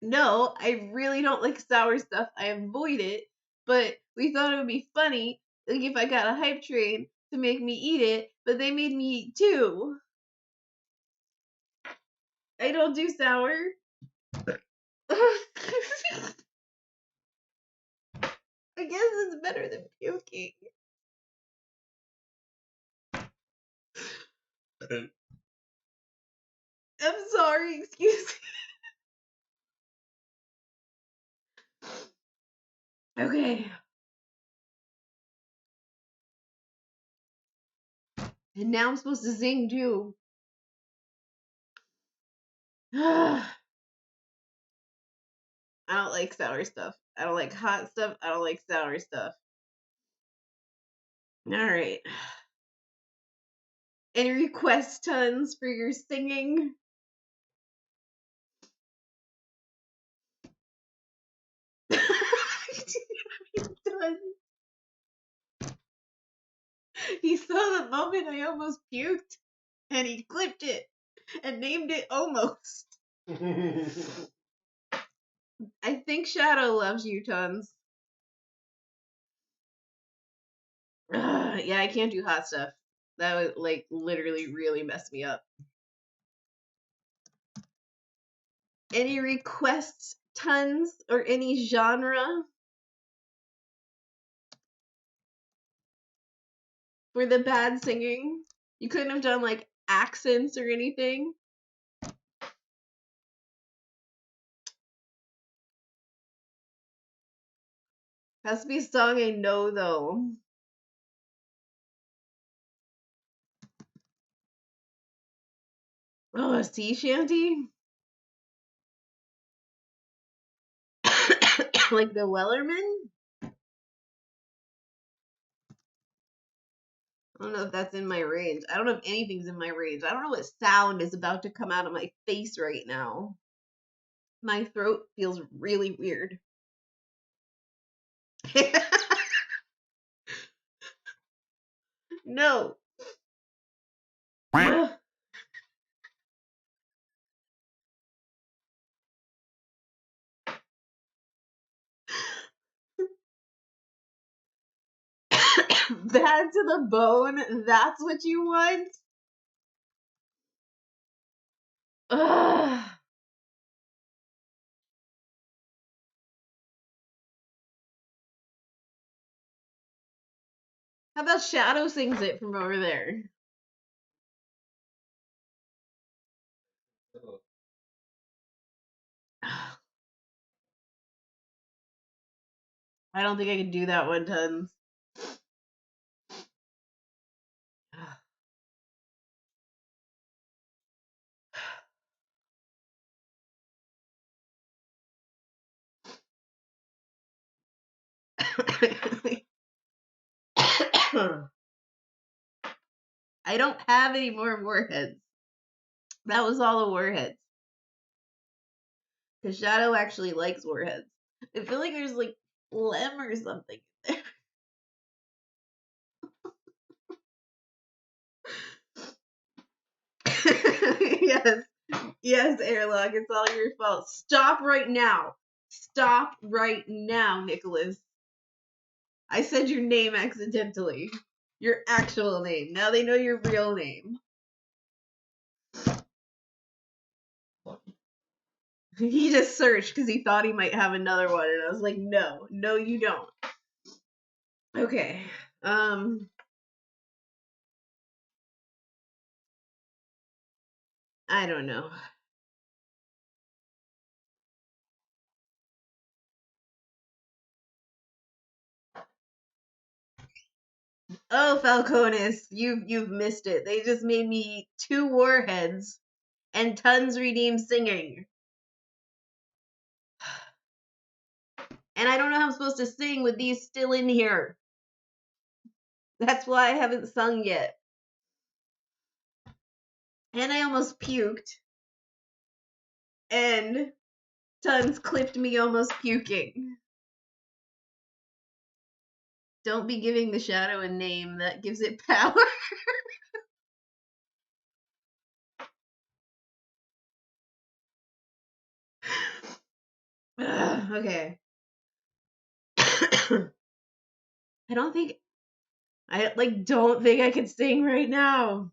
No, I really don't like sour stuff. I avoid it, but we thought it would be funny, like if I got a hype train to make me eat it, but they made me eat 2. I don't do sour. I guess it's better than puking. I'm sorry, excuse me. Okay. And now I'm supposed to sing too. I don't like sour stuff. I don't like hot stuff. I don't like sour stuff. All right. Any requests, Tons, for your singing? Tons. He saw the moment I almost puked, and he clipped it and named it Almost. I think Shadow loves you, Tons. Yeah, I can't do hot stuff. That would like literally really mess me up. Any requests, Tons, or any genre for the bad singing? You couldn't have done like accents or anything? Has to be a song I know though. Oh, a sea shanty? Like the Wellerman? I don't know if that's in my range. I don't know if anything's in my range. I don't know what sound is about to come out of my face right now. My throat feels really weird. No. Bad to the bone? That's what you want? Ugh. How about Shadow sings it from over there? I don't think I can do that one, Tons. I don't have any more warheads. That was all the warheads. Because Shadow actually likes warheads. I feel like there's like phlegm or something in there. Yes. Yes, Airlock, it's all your fault. Stop right now. Stop right now, Nicholas. I said your name accidentally. Your actual name. Now they know your real name. He just searched because he thought he might have another one, and I was like, no, no, you don't. Okay. I don't know. Oh, Falconis, you've missed it. They just made me eat 2 warheads and Tons redeemed singing. And I don't know how I'm supposed to sing with these still in here. That's why I haven't sung yet. And I almost puked. And Tons clipped me almost puking. Don't be giving the shadow a name that gives it power. Okay. I don't think I could sing right now.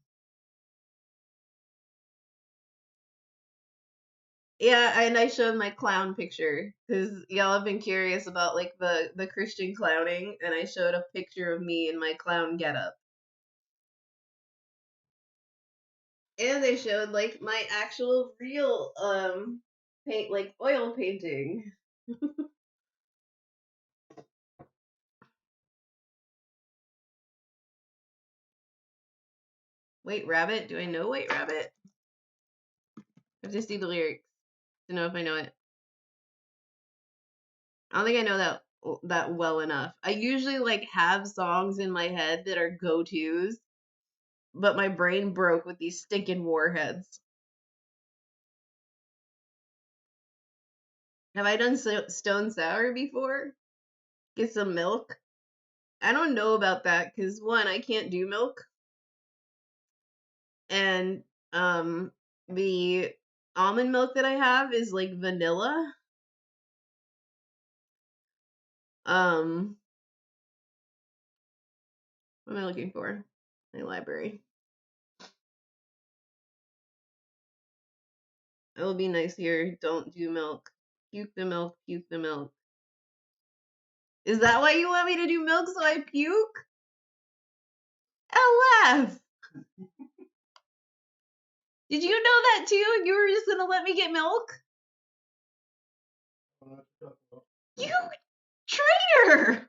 Yeah, and I showed my clown picture because y'all have been curious about like the Christian clowning, and I showed a picture of me in my clown getup. And they showed like my actual real paint, like oil painting. White Rabbit? Do I know White Rabbit? I have to see the lyrics to know if I know it. I don't think I know that well enough. I usually like have songs in my head that are go-tos, but my brain broke with these stinking warheads. Have I done Stone Sour before? Get some milk? I don't know about that because one, I can't do milk, and um, the almond milk that I have is like vanilla. Um, what am I looking for? My library. It will be nice here. Don't do milk. Puke the milk. Puke the milk. Is that why you want me to do milk so I puke? LF! Did you know that too? You were just gonna let me get milk? You traitor!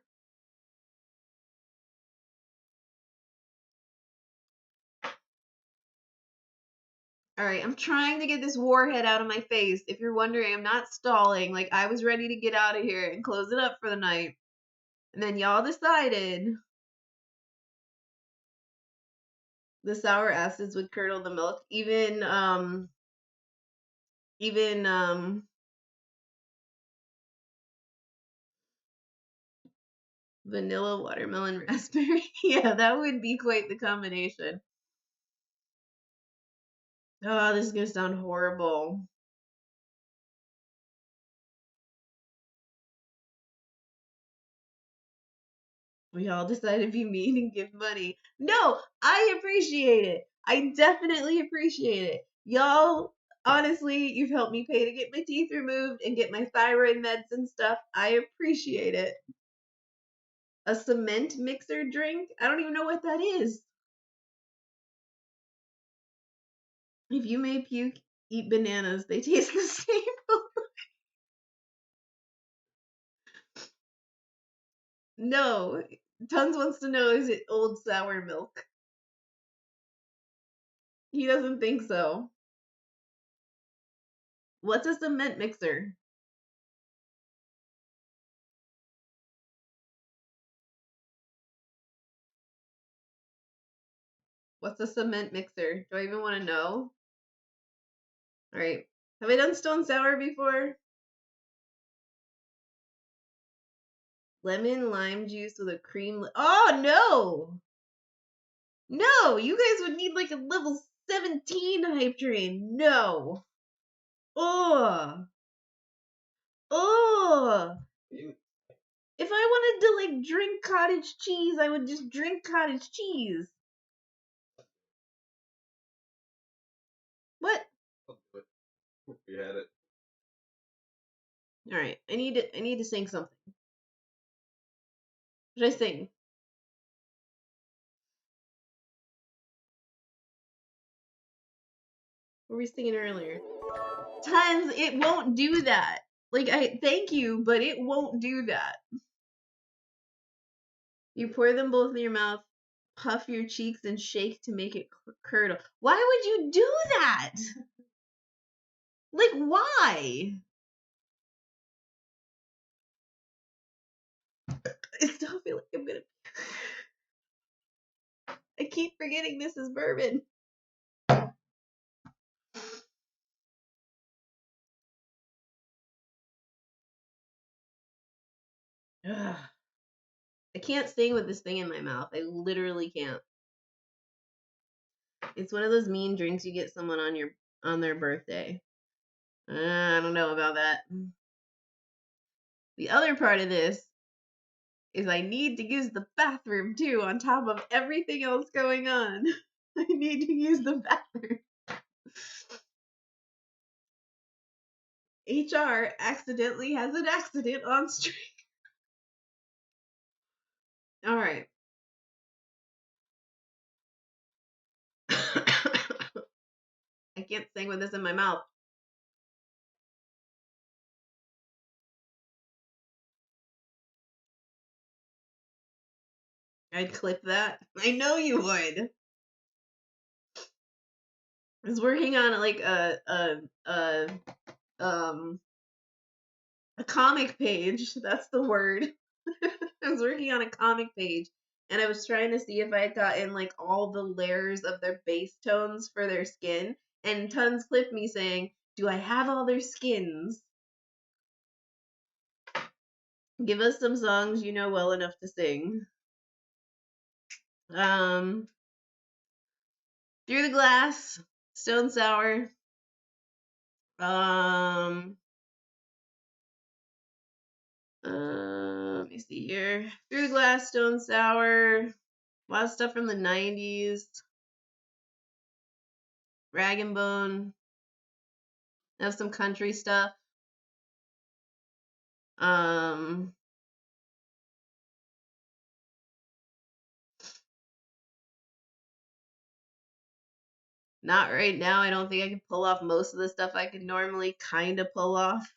Alright, I'm trying to get this warhead out of my face. If you're wondering, I'm not stalling. Like, I was ready to get out of here and close it up for the night. And then y'all decided the sour acids would curdle the milk. Even vanilla, watermelon, raspberry. Yeah, that would be quite the combination. Oh, this is gonna sound horrible. We all decided to be mean and give money. No, I appreciate it. I definitely appreciate it. Y'all, honestly, you've helped me pay to get my teeth removed and get my thyroid meds and stuff. I appreciate it. A cement mixer drink? I don't even know what that is. If you may puke, eat bananas. They taste the same. No. Tons wants to know, is it old sour milk? He doesn't think so. What's a cement mixer? What's a cement mixer? Do I even want to know? All right. Have I done stone sour before? Lemon lime juice with a cream. Oh no! No, you guys would need like a level 17 hype train. No. Oh. Oh. If I wanted to like drink cottage cheese, I would just drink cottage cheese. What? You had it. All right. I need to sing something. What should I sing? What were we singing earlier? Tons. It won't do that. Like, I thank you, but it won't do that. You pour them both in your mouth, puff your cheeks, and shake to make it curdle. Why would you do that? Like, why? I still feel like I'm gonna. I keep forgetting this is bourbon. Ugh. I can't sing with this thing in my mouth. I literally can't. It's one of those mean drinks you get someone on their birthday. I don't know about that. The other part of this is I need to use the bathroom too, on top of everything else going on. I need to use the bathroom. HR accidentally has an accident on stream. All right. I can't sing with this in my mouth. I'd clip that. I know you would. I was working on like um a comic page. That's the word. I was working on a comic page and I was trying to see if I had gotten like all the layers of their base tones for their skin. And Tons clipped me saying, "Do I have all their skins? Give us some songs you know well enough to sing." Um, Through the Glass, Stone Sour. Um, Let me see here. Through the Glass, Stone Sour. A lot of stuff from the 90s. Rag and Bone. Have some country stuff. Um, Not right now. I don't think I can pull off most of the stuff I can normally kind of pull off.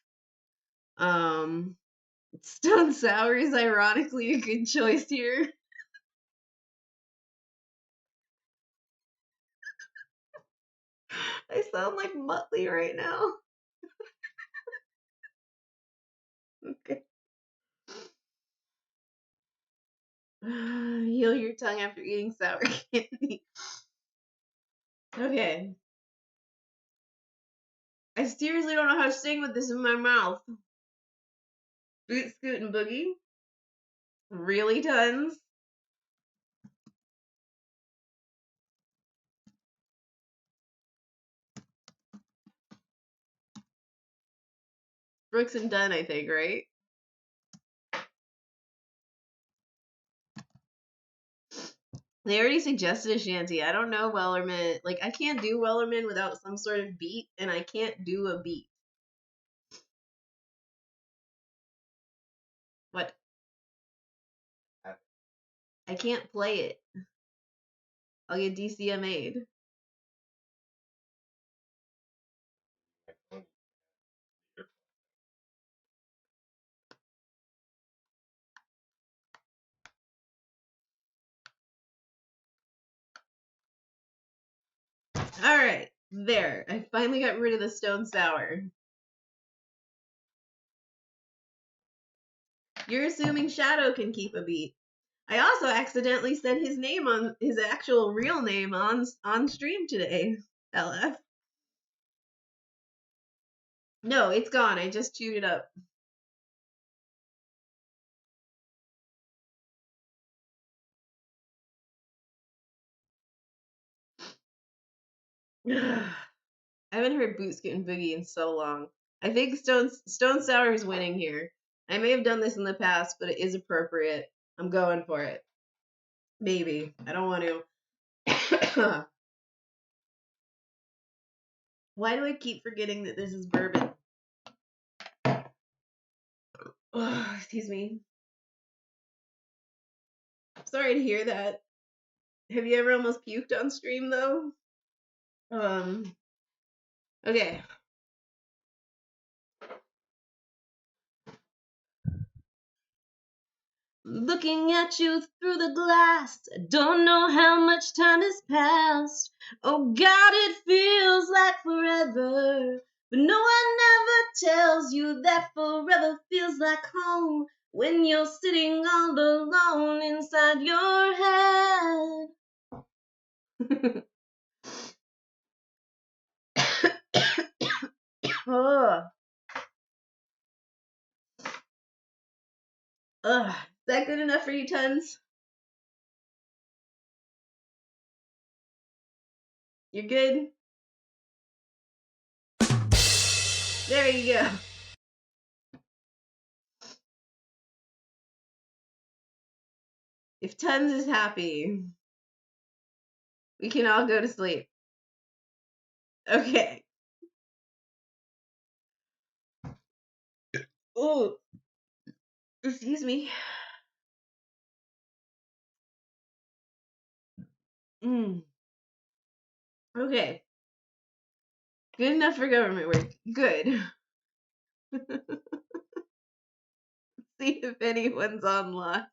Um, Stone Sour is ironically a good choice here. I sound like Muttley right now. Okay. Heal your tongue after eating sour candy. Okay. I seriously don't know how to sing with this in my mouth. Boot, Scoot, and Boogie. Really, Tons? Brooks and Dunn, I think, right? They already suggested a shanty. I don't know Wellerman. Like, I can't do Wellerman without some sort of beat, and I can't do a beat. What? I can't play it. I'll get DCMA'd. Alright, there. I finally got rid of the Stone Sour. You're assuming Shadow can keep a beat. I also accidentally said his name on his actual real name on stream today. LF. No, it's gone. I just chewed it up. I haven't heard Boot Scoot and Boogie in so long. I think Stone Sour is winning here. I may have done this in the past, but it is appropriate. I'm going for it. Maybe. I don't want to. Why do I keep forgetting that this is bourbon? Oh, excuse me. Sorry to hear that. Have you ever almost puked on stream though? Okay. Looking at you through the glass, I don't know how much time has passed. Oh God, it feels like forever. But no one ever tells you that forever feels like home when you're sitting all alone inside your head. Oh, ugh. Is that good enough for you, Tons? You're good? There you go. If Tons is happy, we can all go to sleep. Okay. Oh, excuse me. Okay. Good enough for government work. Good. See if anyone's online.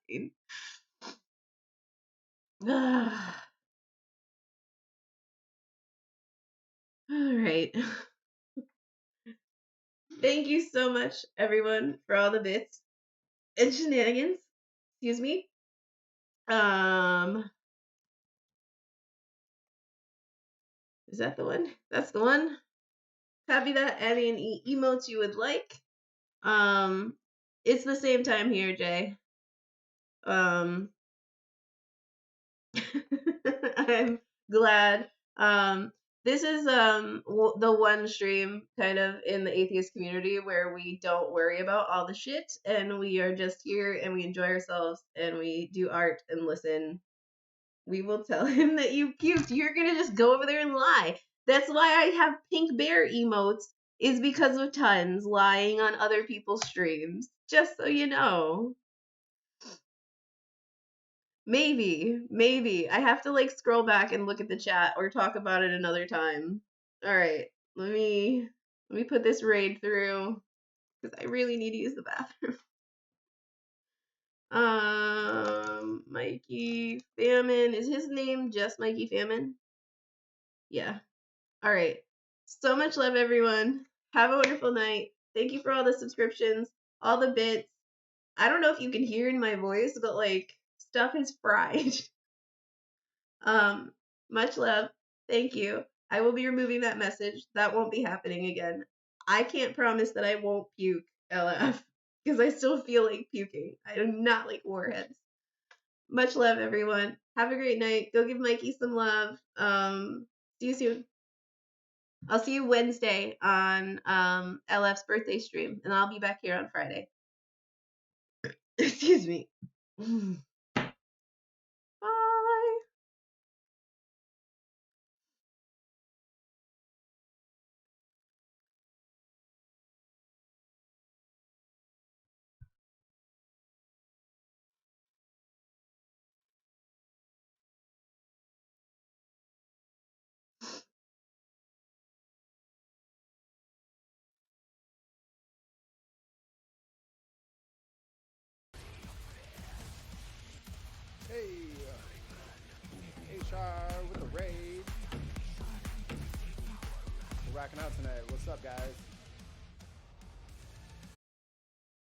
All right. Thank you so much, everyone, for all the bits and shenanigans. Excuse me. Um, is that the one? That's the one. Copy that. Add any emotes you would like. It's the same time here, Jay. Um, I'm glad. This is the one stream kind of in the atheist community where we don't worry about all the shit and we are just here and we enjoy ourselves and we do art and listen. We will tell him that you puked. You're gonna just go over there and lie. That's why I have pink bear emotes, is because of tons lying on other people's streams. Just so you know. Maybe. I have to like scroll back and look at the chat or talk about it another time. All right, let me put this raid through because I really need to use the bathroom. Mikey Famine, is his name just Mikey Famine? Yeah. All right. So much love, everyone. Have a wonderful night. Thank you for all the subscriptions, all the bits. I don't know if you can hear in my voice, but like stuff is fried. Um, Much love. Thank you. I will be removing that message. That won't be happening again. I can't promise that I won't puke, LF, because I still feel like puking. I do not like warheads. Much love, everyone. Have a great night. Go give Mikey some love. See you soon. I'll see you Wednesday on LF's birthday stream, and I'll be back here on Friday. Excuse me. Bye. Hey, HR with the raid. We're rocking out tonight. What's up, guys?